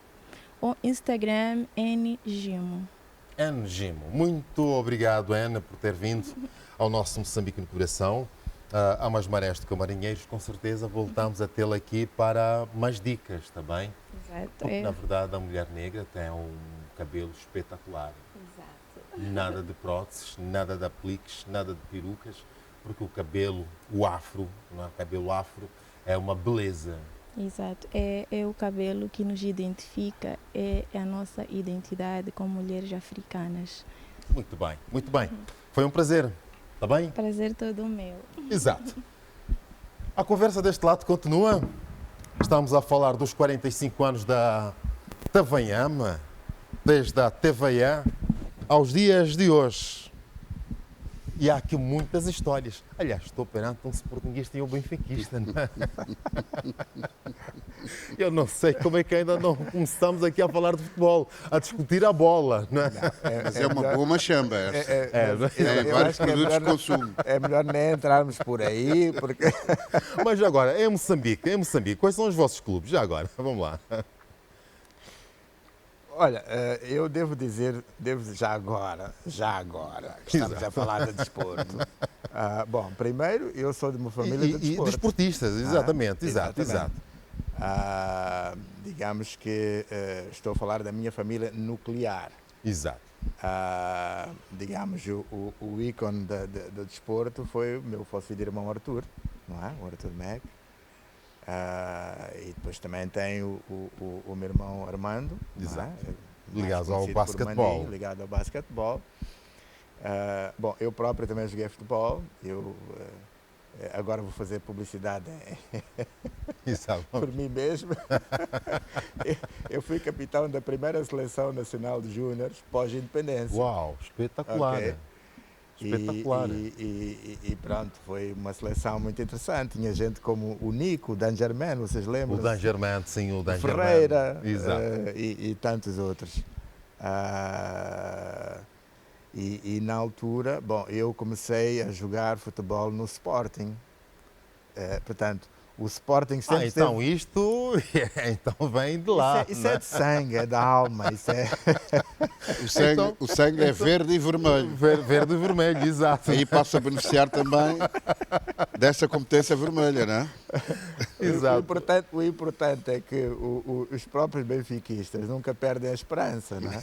O Instagram Ngimo. Ngimo. Muito obrigado, Ana, por ter vindo ao nosso Moçambique no Coração. Há mais marés do que marinheiros, com certeza voltamos a tê-la aqui para mais dicas, está bem? Exato. Porque, na verdade, a mulher negra tem um cabelo espetacular. Exato. Nada de próteses, nada de apliques, nada de perucas, porque o cabelo, o afro, não é? O cabelo afro É uma beleza. Exato. É o cabelo que nos identifica, é a nossa identidade como mulheres africanas. Muito bem, muito bem. Foi um prazer. Está bem? Prazer todo meu. Exato. A conversa deste lado continua. Estamos a falar dos 45 anos da Tavanhama, desde a TVA aos dias de hoje. E há aqui muitas histórias. Aliás, estou perante um sportinguista e um benfiquista, não é? Eu não sei como é que ainda não começamos aqui a falar de futebol, a discutir a bola, não é? Mas é uma boa machamba essa. Tem vários produtos de consumo. É melhor nem entrarmos por aí, porque Mas agora, em Moçambique, quais são os vossos clubes? Já agora, vamos lá. olha, eu devo já agora, que estamos a falar de desporto. Bom, primeiro, eu sou de uma família de E desporto. desportistas, exatamente, exato. Digamos que estou a falar da minha família nuclear. Exato. Digamos, o ícone do desporto foi o meu falecido irmão Arthur, não é? O Arthur Mac. E depois também tem o meu irmão Armando, Exato. não é? Ligado ao Mais conhecido por basquetebol. Maninho, ligado ao basquetebol. Bom, eu próprio também joguei futebol. Agora vou fazer publicidade Exato. por mim mesmo. Eu fui capitão da primeira seleção nacional de júniores pós-independência. Uau, espetacular. Ok. Espetacular. E pronto, foi uma seleção muito interessante. Tinha gente como o Nico, o Dan Germain, vocês lembram? O Dan Germain, sim, o Dan Germain. Ferreira Exato. e tantos outros. E na altura, bom, eu comecei a jogar futebol no Sporting. Portanto, o Sporting sempre Então isto então vem de lá. Isso é de sangue, é da alma. Isso é... O sangue é verde e vermelho. Verde e vermelho, exato. Aí passa a beneficiar também dessa competência vermelha, não é? Exato. O importante é que os próprios benfiquistas nunca perdem a esperança, não é?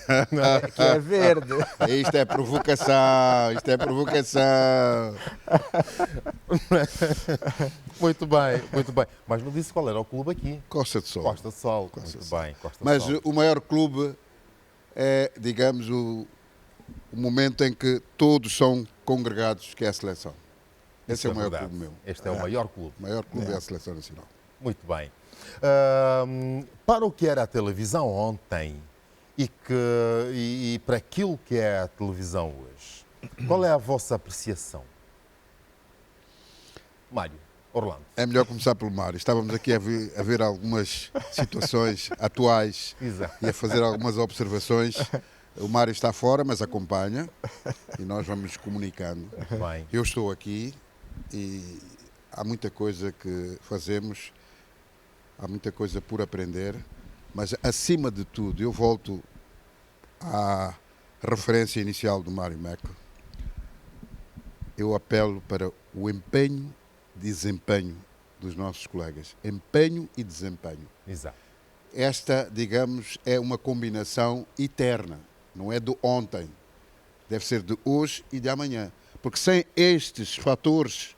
Que é verde. Isto é provocação, isto é provocação. Muito bem, muito bem. Mas não disse qual era o clube aqui. Costa de Sol. Costa de Sol. Costa Muito de Sol. bem, Costa de Mas Sol. o maior clube é, digamos, o momento em que todos são congregados, que é a seleção. Esse Isso é o maior verdade. clube meu. Este é o maior clube. O maior clube é a Seleção Nacional. Muito bem. Para o que era a televisão ontem e para aquilo que é a televisão hoje, qual é a vossa apreciação? Mário, Orlando. É melhor começar pelo Mário. Estávamos aqui a ver algumas situações atuais Exato. e a fazer algumas observações. O Mário está fora, mas acompanha e nós vamos comunicando. Muito bem. Eu estou aqui e há muita coisa que fazemos, há muita coisa por aprender, mas acima de tudo eu volto à referência inicial do Mário Meco. Eu apelo para o empenho e desempenho dos nossos colegas. Empenho e desempenho. Exato. Esta, digamos, é uma combinação eterna, não é de ontem. Deve ser de hoje e de amanhã. Porque sem estes fatores,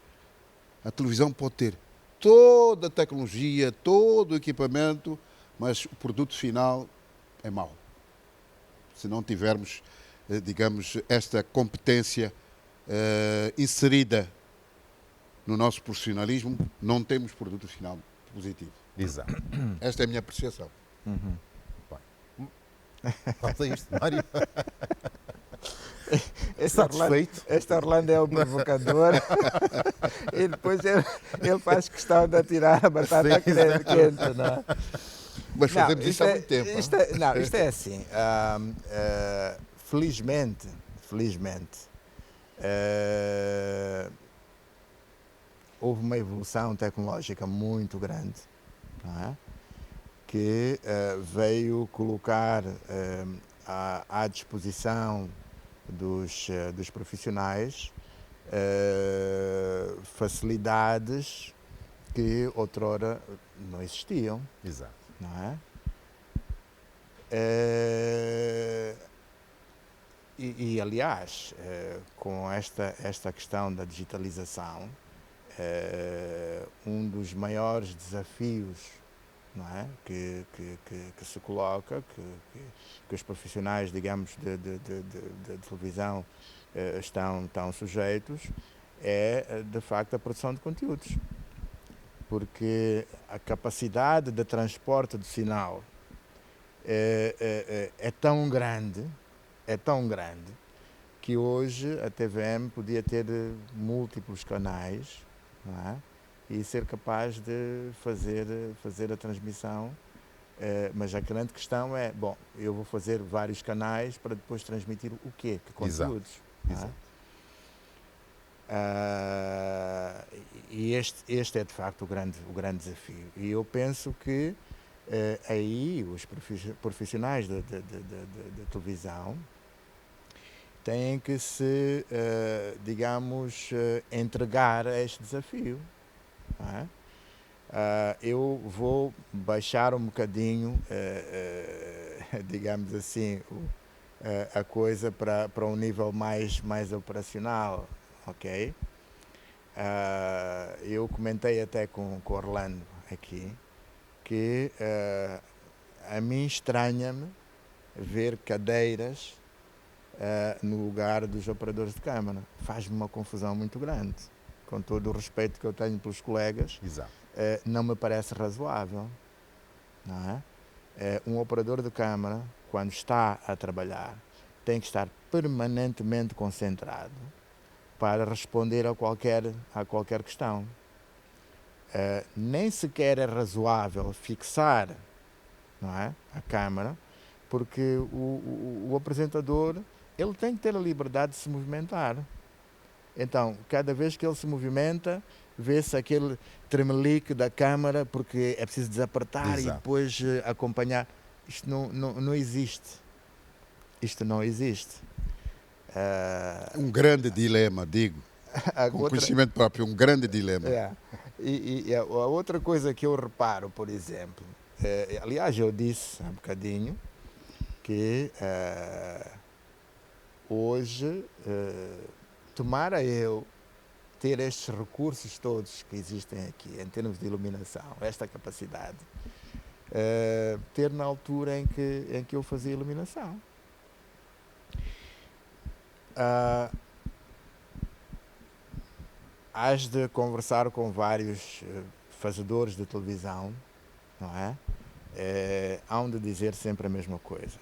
a televisão pode ter toda a tecnologia, todo o equipamento, mas o produto final é mau. Se não tivermos, digamos, esta competência inserida no nosso profissionalismo, não temos produto final positivo. Exato. Esta é a minha apreciação. Falta isto, Mário. Satisfeito? Este Orlando é o provocador e depois ele faz questão de atirar a batata quente, não é? Mas fazemos isto há muito tempo. Isto é assim. Felizmente, houve uma evolução tecnológica muito grande, não é? Que veio colocar à disposição dos profissionais facilidades que outrora não existiam. Exato. Não é? Aliás, com esta questão da digitalização, um dos maiores desafios, não é? que se coloca, que os profissionais, digamos, de televisão estão sujeitos, é de facto a produção de conteúdos. Porque a capacidade de transporte do sinal é tão grande, que hoje a TVM podia ter múltiplos canais, não é? E ser capaz de fazer a transmissão, mas a grande questão é, bom, eu vou fazer vários canais para depois transmitir o quê? Que conteúdos? Exato. E este é de facto o grande desafio. E eu penso que aí os profissionais da televisão têm que se, digamos, entregar a este desafio. Não é? Eu vou baixar um bocadinho, digamos assim, a coisa para um nível mais operacional, ok? Eu comentei até com o Orlando aqui que a mim estranha-me ver cadeiras no lugar dos operadores de câmara. Faz-me uma confusão muito grande. Com todo o respeito que eu tenho pelos colegas, Exato. Não me parece razoável. Não é? Um operador de câmara, quando está a trabalhar, tem que estar permanentemente concentrado para responder a qualquer questão. Nem sequer é razoável fixar, não é, a câmara, porque o apresentador ele tem que ter a liberdade de se movimentar. Então, cada vez que ele se movimenta, vê-se aquele tremelique da câmara, porque é preciso desapertar. Exato. E depois acompanhar. Isto não existe. Isto não existe. Um grande dilema, digo. Com conhecimento próprio, um grande dilema. E a outra coisa que eu reparo, por exemplo, aliás, eu disse há um bocadinho que hoje, tomara eu ter estes recursos todos que existem aqui, em termos de iluminação, esta capacidade, ter na altura em que eu fazia iluminação. Hás de conversar com vários fazedores de televisão, não é? Hão de dizer sempre a mesma coisa.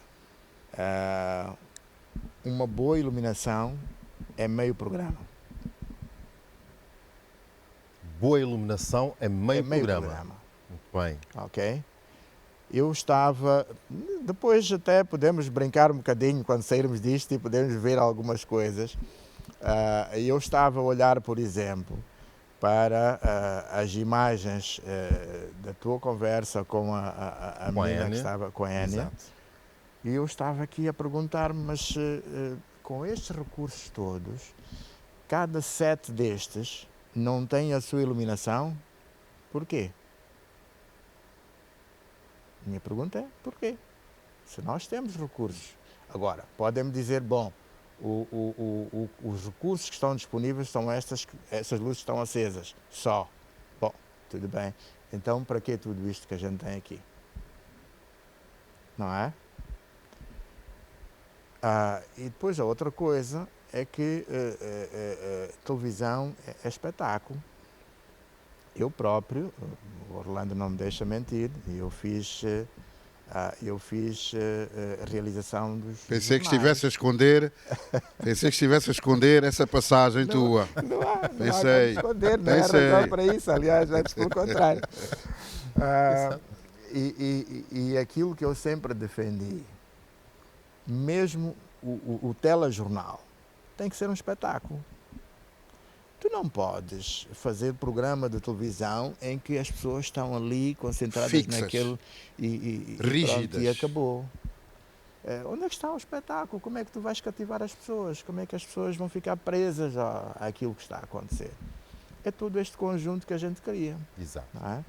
Uma boa iluminação é meio programa. Boa iluminação é meio programa. Muito bem. Ok? Eu estava... Depois até podemos brincar um bocadinho quando sairmos disto e podemos ver algumas coisas. Eu estava a olhar, por exemplo, para as imagens da tua conversa com a menina que estava com a Enya. Exato. E eu estava aqui a perguntar-me, mas com estes recursos todos, cada set destes não tem a sua iluminação? Porquê? Minha pergunta é, porquê? Se nós temos recursos. Agora, podem-me dizer, bom, os recursos que estão disponíveis são essas luzes estão acesas, só. Bom, tudo bem. Então, para que tudo isto que a gente tem aqui? Não é? E depois a outra coisa é que televisão é espetáculo. Eu próprio, o Orlando não me deixa mentir, eu fiz a realização dos Pensei que jornais. estivesse a esconder essa passagem tua. Não há Pensei. como esconder, não é razão para isso, aliás, antes pelo contrário. E aquilo que eu sempre defendi, mesmo o telejornal, tem que ser um espetáculo. Tu não podes fazer programa de televisão em que as pessoas estão ali concentradas fixas, naquele rígidas. Pronto, e acabou. Onde é que está o espetáculo? Como é que tu vais cativar as pessoas? Como é que as pessoas vão ficar presas àquilo que está a acontecer? É todo este conjunto que a gente cria. Exato. Não é?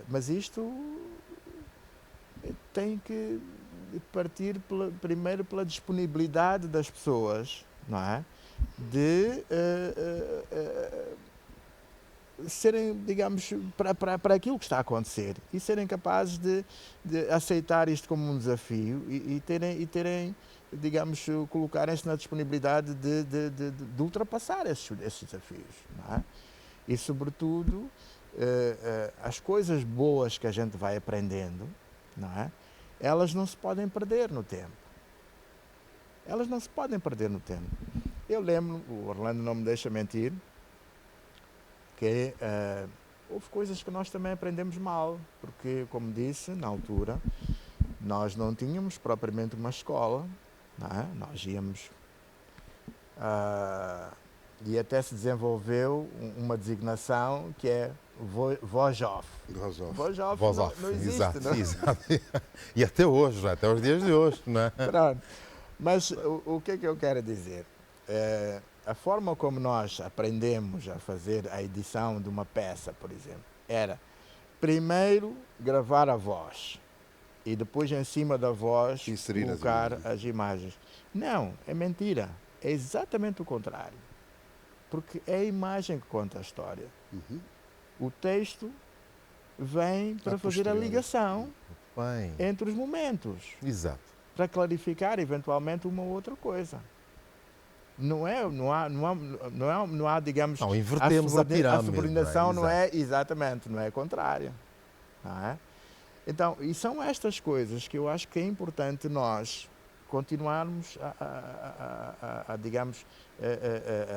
Mas isto tem que partir primeiro pela disponibilidade das pessoas, não é? De serem, digamos, para aquilo que está a acontecer e serem capazes de aceitar isto como um desafio e terem, digamos, colocarem-se na disponibilidade de ultrapassar esses desafios, não é? E, sobretudo, as coisas boas que a gente vai aprendendo, não é? Elas não se podem perder no tempo. Elas não se podem perder no tempo. Eu lembro, o Orlando não me deixa mentir, que houve coisas que nós também aprendemos mal, porque, como disse, na altura, nós não tínhamos propriamente uma escola, não é? Nós íamos... e até se desenvolveu uma designação que é voz off. Voz off não existe, exato, não é? exato. E até hoje, até os dias de hoje, não é? Pronto. Mas o que é que eu quero dizer? A forma como nós aprendemos a fazer a edição de uma peça, por exemplo, era primeiro gravar a voz e depois em cima da voz Inserir colocar as imagens. Não, é mentira. É exatamente o contrário. Porque é a imagem que conta a história. Uhum. O texto vem para fazer a posteriori. ligação Bem, entre os momentos, exato. para clarificar eventualmente uma ou outra coisa. Não há, digamos, Não, invertemos a pirâmide. a subordinação não não é? é exatamente, não é contrária. Não é? Então, e são estas coisas que eu acho que é importante nós continuarmos digamos,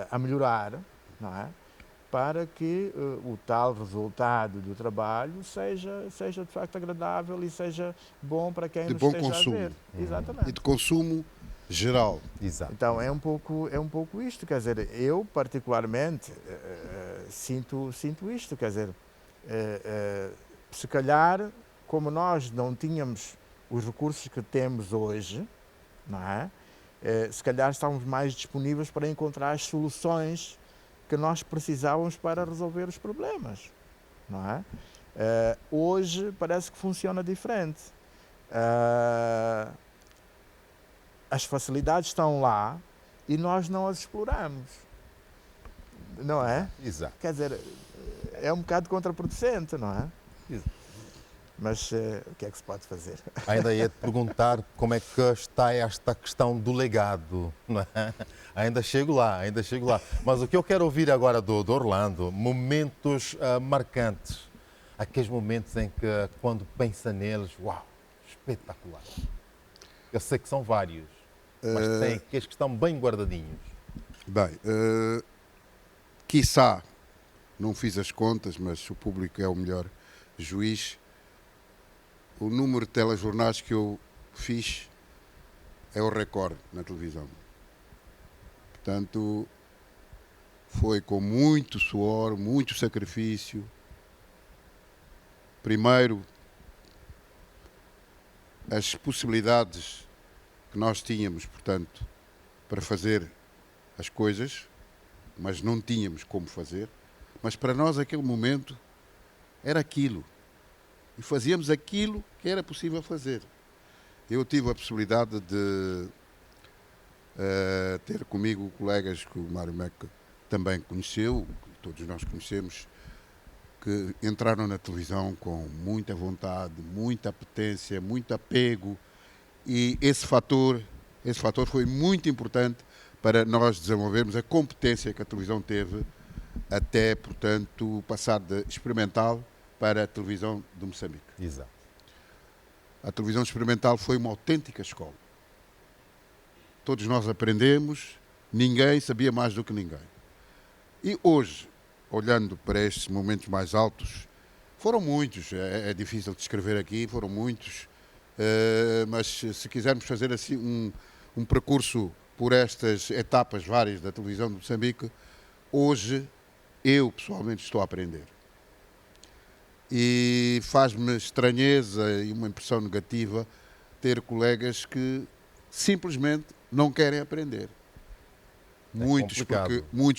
a melhorar, não é? Para que o tal resultado do trabalho seja de facto agradável e seja bom para quem De nos bom esteja consumo. a ver. Exatamente. E de consumo geral. Exato. Então é um pouco isto, quer dizer, eu particularmente sinto isto, quer dizer, se calhar como nós não tínhamos os recursos que temos hoje, não é? Se calhar estávamos mais disponíveis para encontrar as soluções que nós precisávamos para resolver os problemas, não é? Hoje parece que funciona diferente. As facilidades estão lá e nós não as exploramos, não é? Exato. Quer dizer, é um bocado contraproducente, não é? Exato. Mas o que é que se pode fazer? Ainda ia te perguntar como é que está esta questão do legado, não é? Ainda chego lá. Mas o que eu quero ouvir agora do Orlando, momentos marcantes, aqueles momentos em que, quando pensa neles, uau, espetacular. Eu sei que são vários, mas tem aqueles que estão bem guardadinhos. Bem, quiçá, não fiz as contas, mas o público é o melhor juiz. O número de telejornais que eu fiz é o recorde na televisão. Portanto, foi com muito suor, muito sacrifício. Primeiro, as possibilidades que nós tínhamos, portanto, para fazer as coisas, mas não tínhamos como fazer. Mas para nós, aquele momento, era aquilo. E fazíamos aquilo que era possível fazer. Eu tive a possibilidade de ter comigo colegas que o Mário Meca também conheceu, todos nós conhecemos, que entraram na televisão com muita vontade, muita apetência, muito apego, e esse fator foi muito importante para nós desenvolvermos a competência que a televisão teve até, portanto, passar de experimental para a televisão de Moçambique. Exato. A televisão experimental foi uma autêntica escola. Todos nós aprendemos, ninguém sabia mais do que ninguém. E hoje, olhando para estes momentos mais altos, foram muitos, é difícil descrever aqui, foram muitos, mas se quisermos fazer assim um percurso por estas etapas várias da televisão de Moçambique, hoje eu pessoalmente estou a aprender. E faz-me estranheza e uma impressão negativa ter colegas que simplesmente não querem aprender. Muitos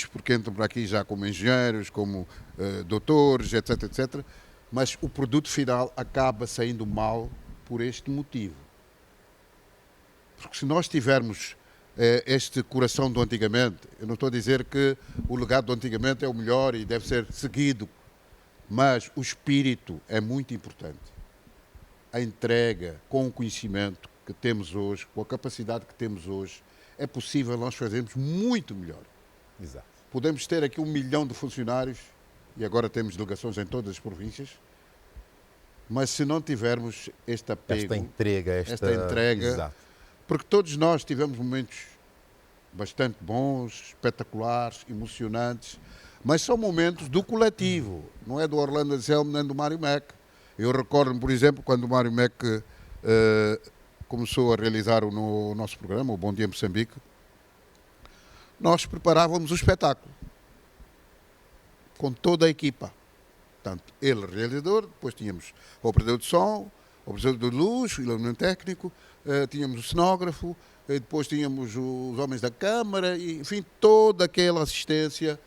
porque entram para aqui já como engenheiros, como doutores, etc, etc. Mas o produto final acaba saindo mal por este motivo. Porque se nós tivermos este coração do antigamente. Eu não estou a dizer que o legado do antigamente é o melhor e deve ser seguido, mas o espírito é muito importante. A entrega com o conhecimento que temos hoje, com a capacidade que temos hoje, é possível nós fazermos muito melhor. Exato. Podemos ter aqui 1 milhão de funcionários, e agora temos delegações em todas as províncias, mas se não tivermos este apego, esta entrega, Exato. porque todos nós tivemos momentos bastante bons, espetaculares, emocionantes, mas são momentos do coletivo, não é do Orlando Anselmo nem do Mário Mac. Eu recordo-me, por exemplo, quando o Mário Mac começou a realizar o nosso programa, o Bom Dia Moçambique, nós preparávamos o espetáculo com toda a equipa. Portanto, ele realizador, depois tínhamos o operador de som, o operador de luz, o iluminador técnico, tínhamos o cenógrafo, depois tínhamos os homens da câmara, e, enfim, toda aquela assistência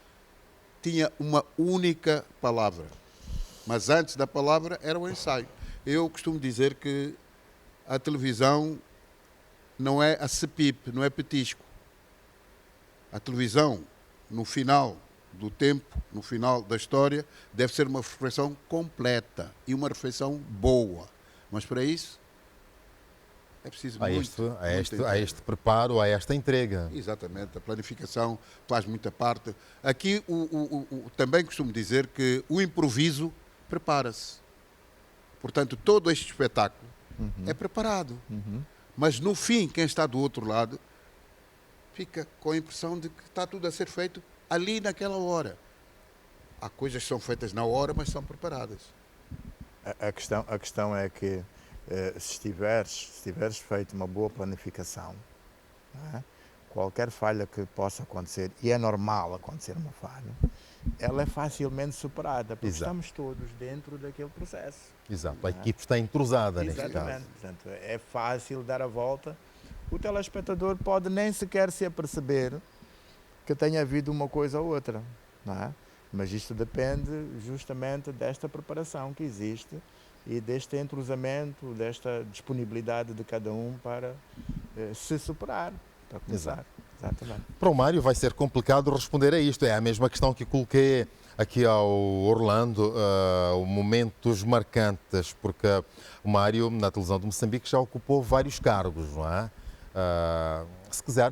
tinha uma única palavra. Mas antes da palavra era o ensaio. Eu costumo dizer que a televisão não é a CPIP, não é petisco. A televisão, no final do tempo, no final da história, deve ser uma refeição completa e uma refeição boa. Mas para isso é preciso Há este preparo, há esta entrega. Exatamente, a planificação faz muita parte. Aqui também costumo dizer que o improviso prepara-se. Portanto, todo este espetáculo é preparado. Mas no fim, quem está do outro lado fica com a impressão de que está tudo a ser feito ali naquela hora. Há coisas que são feitas na hora, mas são preparadas. A questão é que se tiveres feito uma boa planificação, não é? Qualquer falha que possa acontecer, e é normal acontecer uma falha, ela é facilmente superada, porque estamos todos dentro daquele processo. Exato, a equipe está entrosada neste caso. Exatamente, portanto, é fácil dar a volta. O telespectador pode nem sequer se aperceber que tenha havido uma coisa ou outra, não é? Mas isto depende justamente desta preparação que existe e deste entrosamento, desta disponibilidade de cada um para se superar, para começar. Exatamente. Para o Mário vai ser complicado responder a isto. É a mesma questão que coloquei aqui ao Orlando, momentos marcantes, porque o Mário, na televisão de Moçambique, já ocupou vários cargos, não é? Se quiser,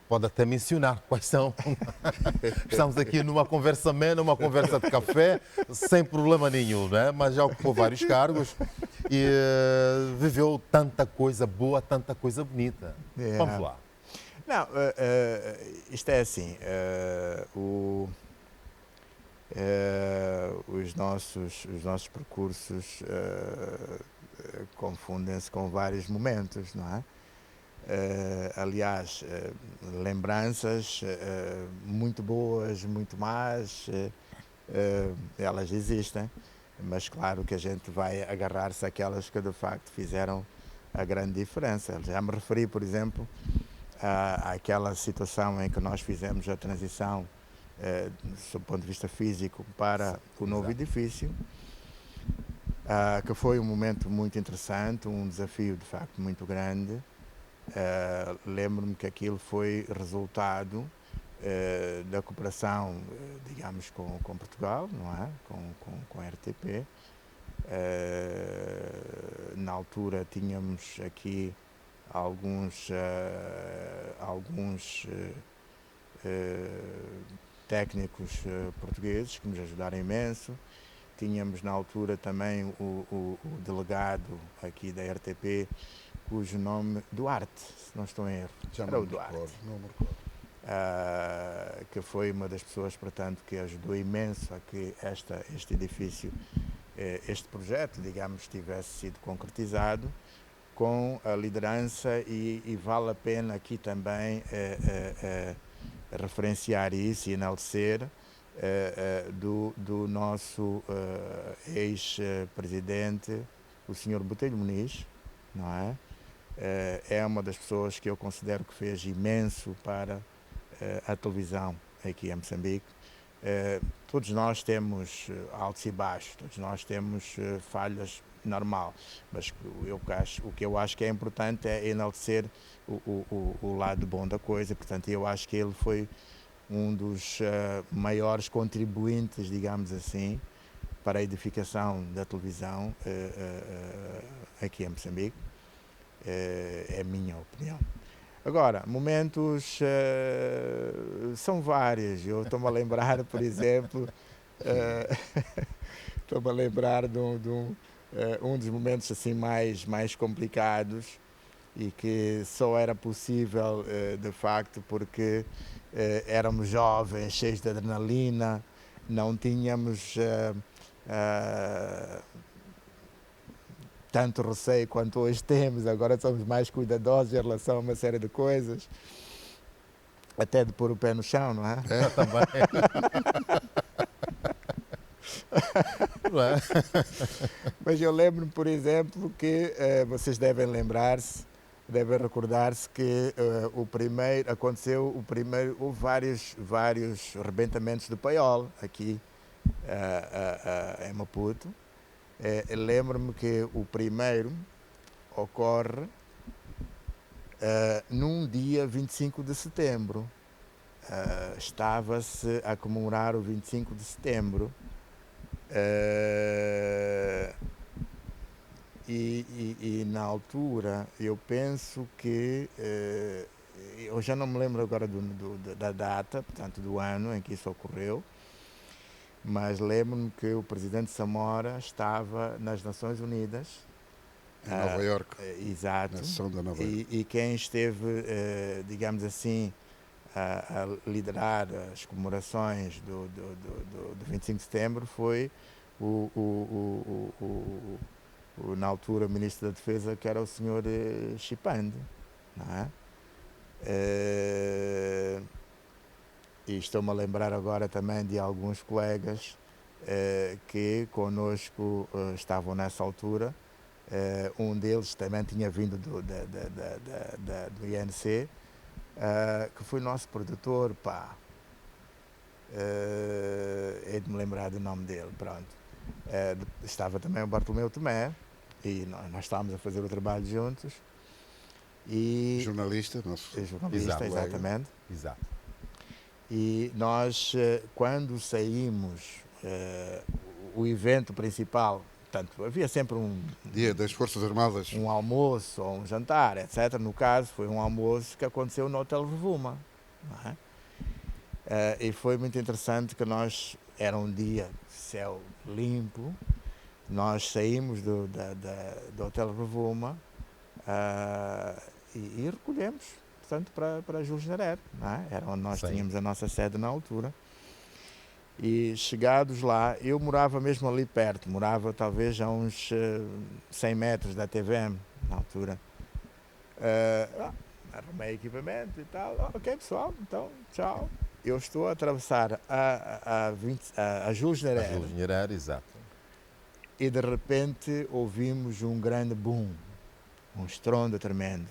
pode até mencionar quais são. Estamos aqui numa conversa amena, uma conversa de café, sem problema nenhum, não é? Mas já ocupou vários cargos e viveu tanta coisa boa, tanta coisa bonita. Vamos lá. Não, isto é assim, os nossos percursos confundem-se com vários momentos, não é? Aliás, lembranças muito boas, muito más, elas existem, mas claro que a gente vai agarrar-se àquelas que de facto fizeram a grande diferença. Já me referi, por exemplo, àquela situação em que nós fizemos a transição sob o ponto de vista físico para o novo edifício, que foi um momento muito interessante, um desafio de facto muito grande. Lembro-me que aquilo foi resultado da cooperação, digamos, com Portugal, não é? Com a RTP. Na altura tínhamos aqui alguns técnicos portugueses que nos ajudaram imenso. Tínhamos na altura também o delegado aqui da RTP, cujo nome, Duarte, se não estou em erro. Era o Duarte. Não me recordo. Que foi uma das pessoas, portanto, que ajudou imenso a que este edifício, este projeto, digamos, tivesse sido concretizado com a liderança e vale a pena aqui também referenciar isso e enaltecer do nosso ex-presidente, o Sr. Botelho Muniz, não é? É uma das pessoas que eu considero que fez imenso para a televisão aqui em Moçambique. Todos nós temos altos e baixos, todos nós temos falhas normal. Mas o que eu acho que é importante é enaltecer o lado bom da coisa. Portanto, eu acho que ele foi um dos maiores contribuintes, digamos assim, para a edificação da televisão aqui em Moçambique. É a minha opinião. Agora, momentos são vários. Eu estou-me a lembrar, por exemplo, estou-me a lembrar de um dos momentos assim mais complicados e que só era possível, de facto, porque éramos jovens, cheios de adrenalina, não tínhamos tanto receio quanto hoje temos. Agora somos mais cuidadosos em relação a uma série de coisas, até de pôr o pé no chão, não é? Também. Não é? Mas eu lembro-me, por exemplo, que vocês devem recordar-se que houve vários rebentamentos de paiol aqui em Maputo. Lembro-me que o primeiro ocorre num dia 25 de setembro. Estava-se a comemorar o 25 de setembro e na altura eu penso que eu já não me lembro agora da data, portanto do ano em que isso ocorreu, mas lembro-me que o presidente Samora estava nas Nações Unidas. Em Nova Iorque. Exato. Na sessão da Nova Iorque. E quem esteve, digamos assim, a liderar as comemorações do 25 de setembro foi na altura, o Ministro da Defesa, que era o Sr. Chipande, não é? E estou-me a lembrar agora também de alguns colegas que connosco estavam nessa altura. Um deles também tinha vindo do INC, que foi nosso produtor, pá. Hei de me lembrar do nome dele, pronto. Estava também o Bartolomeu Tomé, e nós estávamos a fazer o trabalho juntos. E Jornalista, nosso. Jornalista, exatamente. Exato. E nós, quando saímos, o evento principal, portanto, havia sempre Dia das Forças Armadas. Um almoço ou um jantar, etc. No caso, foi um almoço que aconteceu no Hotel Revuma. Não é? E foi muito interessante que era um dia, céu limpo, nós saímos do Hotel Revuma e recolhemos, portanto, para Jules Nyerere, não é? Era onde nós tínhamos a nossa sede na altura. E chegados lá, eu morava mesmo ali perto, morava talvez a uns 100 metros da TVM, na altura. Arrumei equipamento e tal. Ok, pessoal, então, tchau. Eu estou a atravessar a Jules Nyerere. A Jules Nyerere, exato. E de repente ouvimos um grande boom, um estrondo tremendo.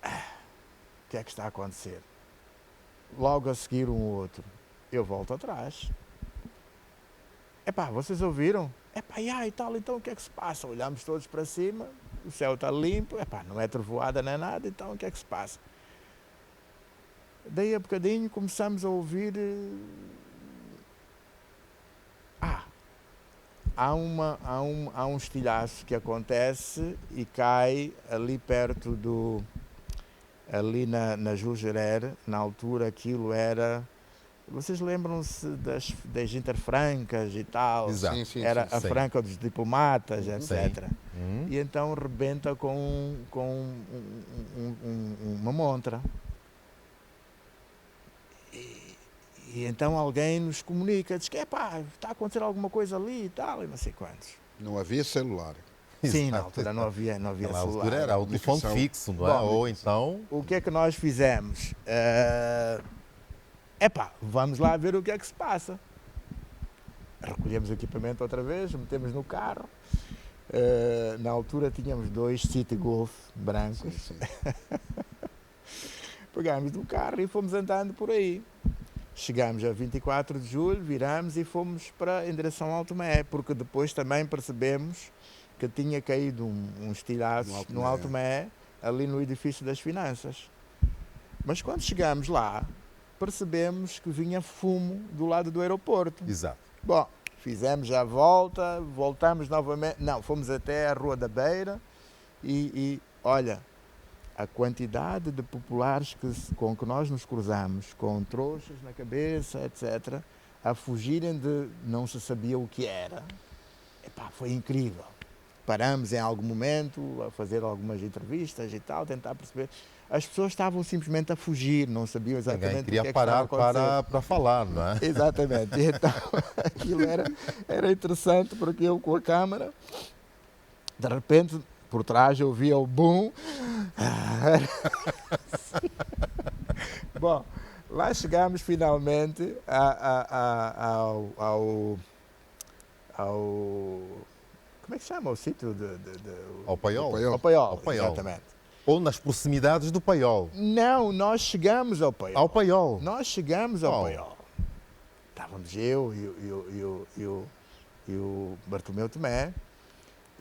O que é que está a acontecer? Logo a seguir um outro. Eu volto atrás. Epá, vocês ouviram? Epá, e tal, então o que é que se passa? Olhamos todos para cima, o céu está limpo, epá, não é trovoada nem nada, então o que é que se passa? Daí a bocadinho começamos a ouvir... Há um estilhaço que acontece e cai ali perto ali na Jules Nyerere. Na altura aquilo era... Vocês lembram-se das interfrancas e tal? Exato. Sim, era a sim. franca dos diplomatas, etc. Sim. E então rebenta com uma montra. E então alguém nos comunica, diz que está a acontecer alguma coisa ali e tal, e não sei quantos. Não havia celular. Sim, na altura não havia Na celular. altura era o telefone fixo, não é? Bom, Ou então... O que é que nós fizemos? Vamos lá ver o que é que se passa. Recolhemos o equipamento outra vez, metemos no carro. Na altura tínhamos 2 City Golf brancos. Sim. Pegámos no carro e fomos andando por aí. Chegamos a 24 de julho, viramos e fomos em direção ao Alto Tomé, porque depois também percebemos que tinha caído um estilhaço no Alto Tomé, ali no edifício das finanças. Mas quando chegamos lá, percebemos que vinha fumo do lado do aeroporto. Exato. Bom, fizemos a volta, voltamos novamente, não, fomos até a Rua da Beira e olha, a quantidade de populares com que nós nos cruzamos, com trouxas na cabeça, etc., a fugirem de não se sabia o que era, epá, foi incrível. Paramos em algum momento a fazer algumas entrevistas e tal, tentar perceber. As pessoas estavam simplesmente a fugir, não sabiam exatamente o que é que estava a acontecer. Parar para falar, não é? Exatamente. E então, aquilo era interessante, porque eu com a câmera, de repente, por trás eu via o boom. Bom, lá chegámos finalmente ao como é que se chama o sítio? Ao Paiol. Ao Paiol, Ao Paiol. exatamente. Ou nas proximidades do Paiol. Não, nós chegamos ao Paiol. Ao Paiol. Nós chegamos ao Paiol. Estávamos eu e o Bartolomeu Tomé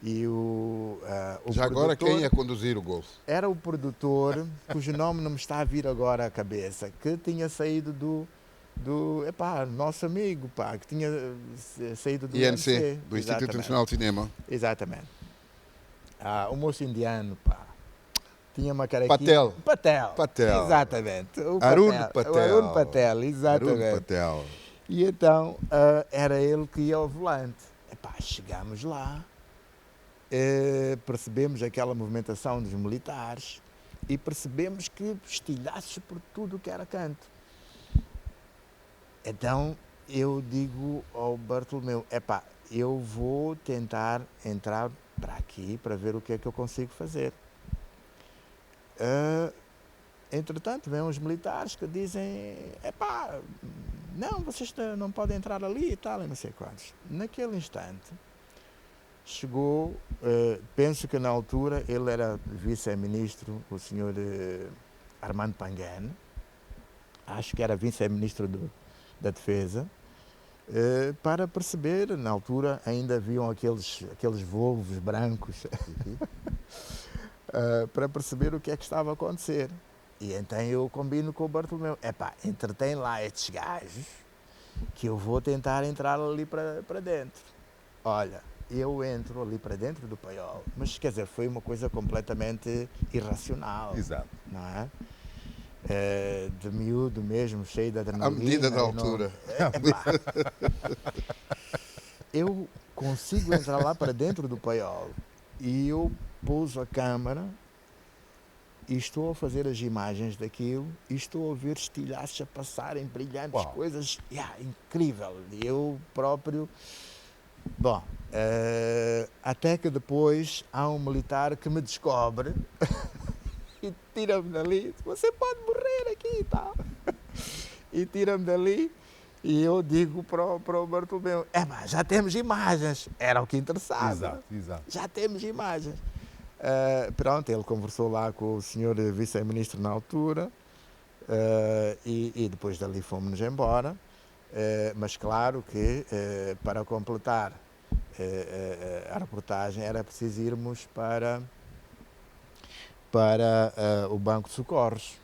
e o Já agora quem ia conduzir o Golf? Era o produtor, cujo nome não me está a vir agora à cabeça, que tinha saído do nosso amigo, pá, que tinha saído do INC, do Instituto Exatamente. Internacional de Cinema. Exatamente. O moço indiano, pá. Tinha uma carequinha. Patel. Exatamente. Arun Patel. O Arun Patel, exatamente. Arun Patel. E então era ele que ia ao volante. Epá, chegámos lá, percebemos aquela movimentação dos militares e percebemos que estilhaços por tudo que era canto. Então eu digo ao Bartolomeu, epá, eu vou tentar entrar para aqui para ver o que é que eu consigo fazer. Entretanto, vêm os militares que dizem, epá, não, vocês não podem entrar ali e tal, e não sei quantos. Naquele instante, chegou, penso que na altura ele era vice-ministro, o senhor Armando Panguene, acho que era vice-ministro da Defesa, para perceber, na altura ainda haviam aqueles Volvos brancos, para perceber o que é que estava a acontecer. E então eu combino com o Bartolomeu, epá, entretém lá estes gajos que eu vou tentar entrar ali para dentro. Olha, eu entro ali para dentro do Paiol, mas quer dizer, foi uma coisa completamente irracional. Exato. Não é? De miúdo mesmo, cheio de adrenalina. À medida da altura. Eu consigo entrar lá para dentro do Paiol e eu pouso a câmara e estou a fazer as imagens daquilo e estou a ver estilhaços a passarem, brilhantes, coisas incrível. E eu próprio... Bom, até que depois há um militar que me descobre e tira-me dali. Você pode morrer aqui e tal. E tira-me dali e eu digo para o Bartolomeu, já temos imagens. Era o que interessava. Exato. Já temos imagens. Pronto, ele conversou lá com o senhor vice-ministro na altura e depois dali fomos-nos embora. Mas claro que para completar a reportagem era preciso irmos para o Banco de Socorros.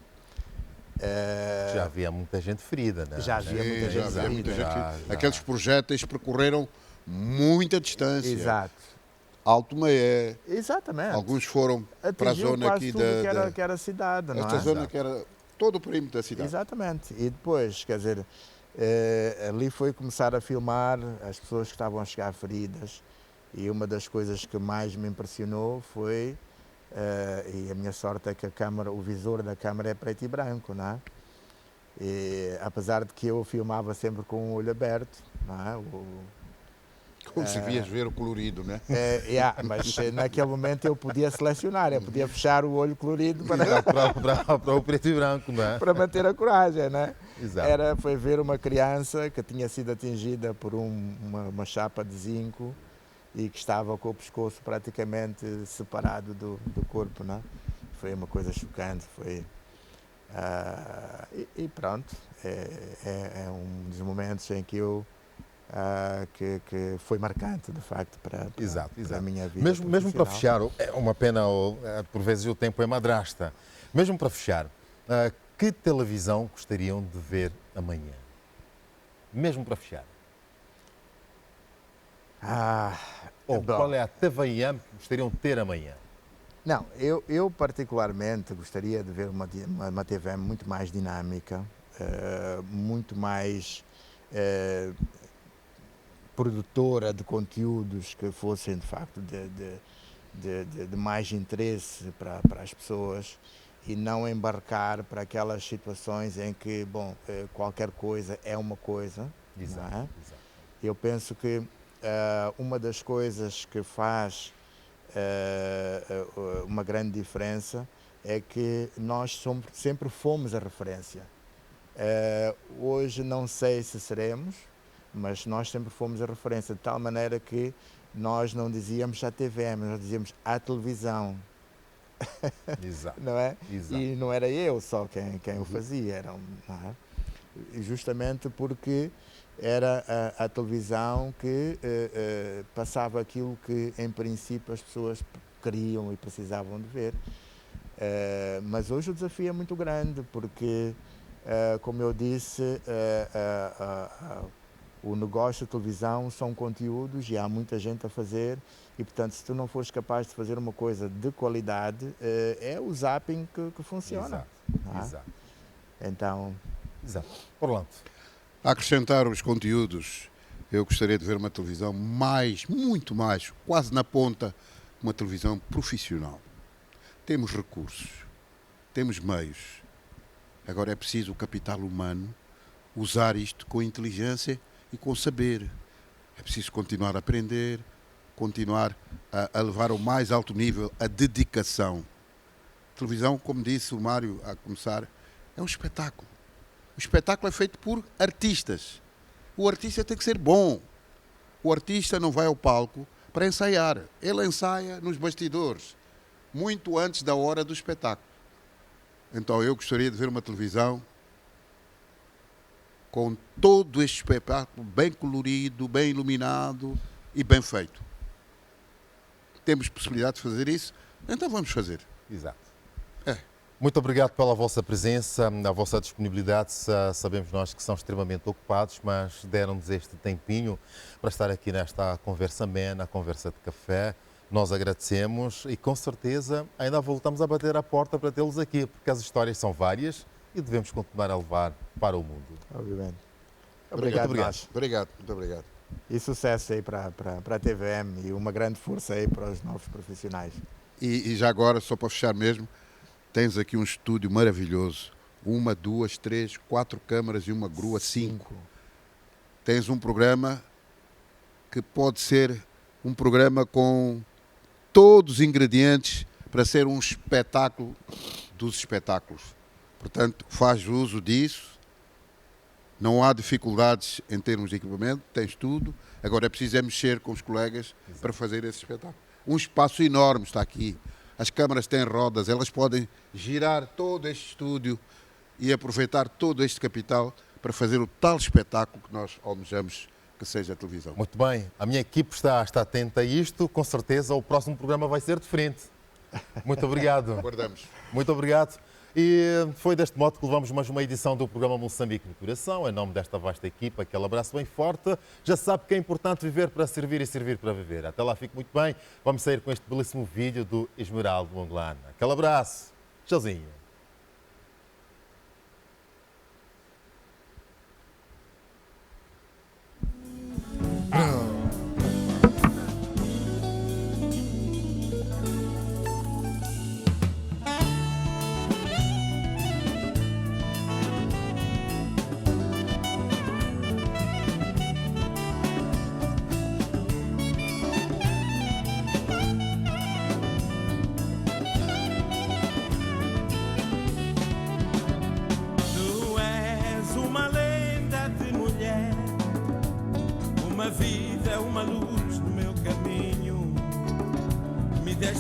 Já havia muita gente ferida, né? Já havia muita gente ferida. Aqueles projéteis percorreram muita distância. Exato. Alto Maé. Exatamente. Alguns foram para a zona aqui que era a cidade, não é? Esta zona que era todo o perímetro da cidade. Exatamente. E depois, quer dizer, ali foi começar a filmar as pessoas que estavam a chegar feridas e uma das coisas que mais me impressionou foi, e a minha sorte é que o visor da câmara é preto e branco, não é? E, apesar de que eu filmava sempre com o olho aberto, não é? Conseguias ver o colorido, né? Mas naquele momento eu podia selecionar, eu podia fechar o olho colorido para o preto e branco, não é? Para manter a coragem, né? Exato. Foi ver uma criança que tinha sido atingida por uma chapa de zinco e que estava com o pescoço praticamente separado do corpo, né? Foi uma coisa chocante, E pronto, é um dos momentos em que eu que foi marcante, de facto, para a minha vida. Mesmo para fechar, é uma pena, por vezes o tempo é madrasta. Mesmo para fechar, que televisão gostariam de ver amanhã? Mesmo para fechar. Qual é a TVM que gostariam de ter amanhã? Não, eu particularmente gostaria de ver uma TVM muito mais dinâmica, muito mais produtora de conteúdos que fossem de facto de mais interesse para as pessoas e não embarcar para aquelas situações em que, qualquer coisa é uma coisa. Exato, não é? exato. Eu penso que uma das coisas que faz uma grande diferença é que nós sempre fomos a referência. Hoje não sei se seremos, mas nós sempre fomos a referência, de tal maneira que nós não dizíamos a TVM, nós dizíamos a televisão. Exato. Não é? Exato. E não era eu só quem o fazia, não é? Justamente porque era a televisão que passava aquilo que, em princípio, as pessoas queriam e precisavam de ver. Mas hoje o desafio é muito grande, porque, como eu disse, o negócio de televisão são conteúdos e há muita gente a fazer e, portanto, se tu não fores capaz de fazer uma coisa de qualidade, é o zapping que funciona. Exato. Exato. Então... Exato. Orlando. A acrescentar os conteúdos, eu gostaria de ver uma televisão muito mais, quase na ponta, uma televisão profissional. Temos recursos, temos meios. Agora é preciso o capital humano usar isto com inteligência e com saber. É preciso continuar a aprender, continuar a levar ao mais alto nível a dedicação. A televisão, como disse o Mário a começar, é um espetáculo. O espetáculo é feito por artistas. O artista tem que ser bom. O artista não vai ao palco para ensaiar. Ele ensaia nos bastidores, muito antes da hora do espetáculo. Então eu gostaria de ver uma televisão com todo este espetáculo bem colorido, bem iluminado e bem feito. Temos possibilidade de fazer isso, então vamos fazer. Exato. Muito obrigado pela vossa presença, a vossa disponibilidade. Sabemos nós que são extremamente ocupados, mas deram-nos este tempinho para estar aqui nesta conversa amena, conversa de café. Nós agradecemos e com certeza ainda voltamos a bater à porta para tê-los aqui, porque as histórias são várias e devemos continuar a levar para o mundo. Obviamente. Obrigado. Muito obrigado. E sucesso aí para a TVM e uma grande força aí para os novos profissionais. E já agora, só para fechar mesmo, tens aqui um estúdio maravilhoso. 1, 2, 3, 4 câmaras e uma grua, 5. Tens um programa que pode ser um programa com todos os ingredientes para ser um espetáculo dos espetáculos. Portanto, faz uso disso. Não há dificuldades em termos de equipamento, tens tudo. Agora é preciso mexer com os colegas para fazer esse espetáculo. Um espaço enorme está aqui. As câmaras têm rodas, elas podem girar todo este estúdio e aproveitar todo este capital para fazer o tal espetáculo que nós almejamos que seja a televisão. Muito bem, a minha equipe está atenta a isto, com certeza o próximo programa vai ser diferente. Muito obrigado. Aguardamos. Muito obrigado. E foi deste modo que levamos mais uma edição do programa Moçambique no Coração. Em nome desta vasta equipa, aquele abraço bem forte. Já sabe que é importante viver para servir e servir para viver. Até lá, fique muito bem. Vamos sair com este belíssimo vídeo do Esmeraldo Monglana. Aquele abraço. Tchauzinho.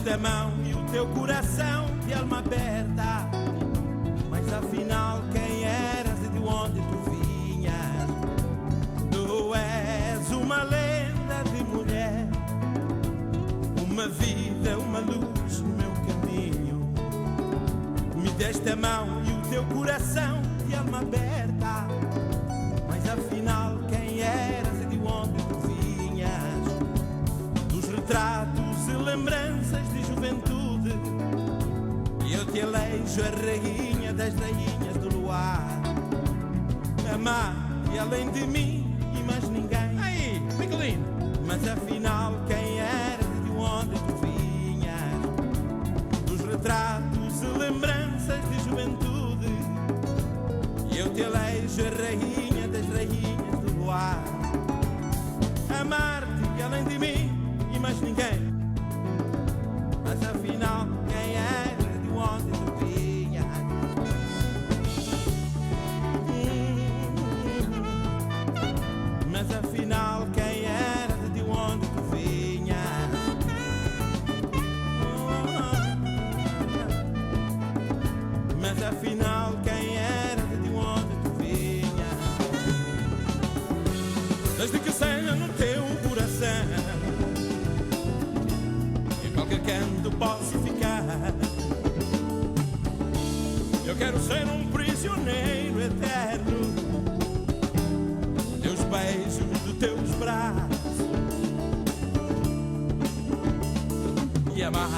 A mão e o teu coração de alma aberta, mas afinal quem é? uma vida, uma luz no meu caminho. Me deste a mão e o teu coração de alma aberta. Mas afinal quem eras e de onde tu vinhas? Dos retratos e lembranças de juventude. E eu te elejo a rainha das rainhas do luar. Amar e além de mim e mais ninguém. Aí, Miguelino. Mas afinal quem eras e de onde tu vinhas? Dos retratos e lembranças de juventude. E eu te elejo a rainha das rainhas do luar. Amar-te e além de mim e mais ninguém. Mas afinal quem eras e de onde tu vinhas? Mas afinal quem eras e de onde tu vinhas? Mas afinal quem eras e de onde tu vinhas? Desde que cena no teu coração, em qualquer canto posso ficar. Eu quero ser um prisioneiro eterno, teus beijos, dos teus braços, e amar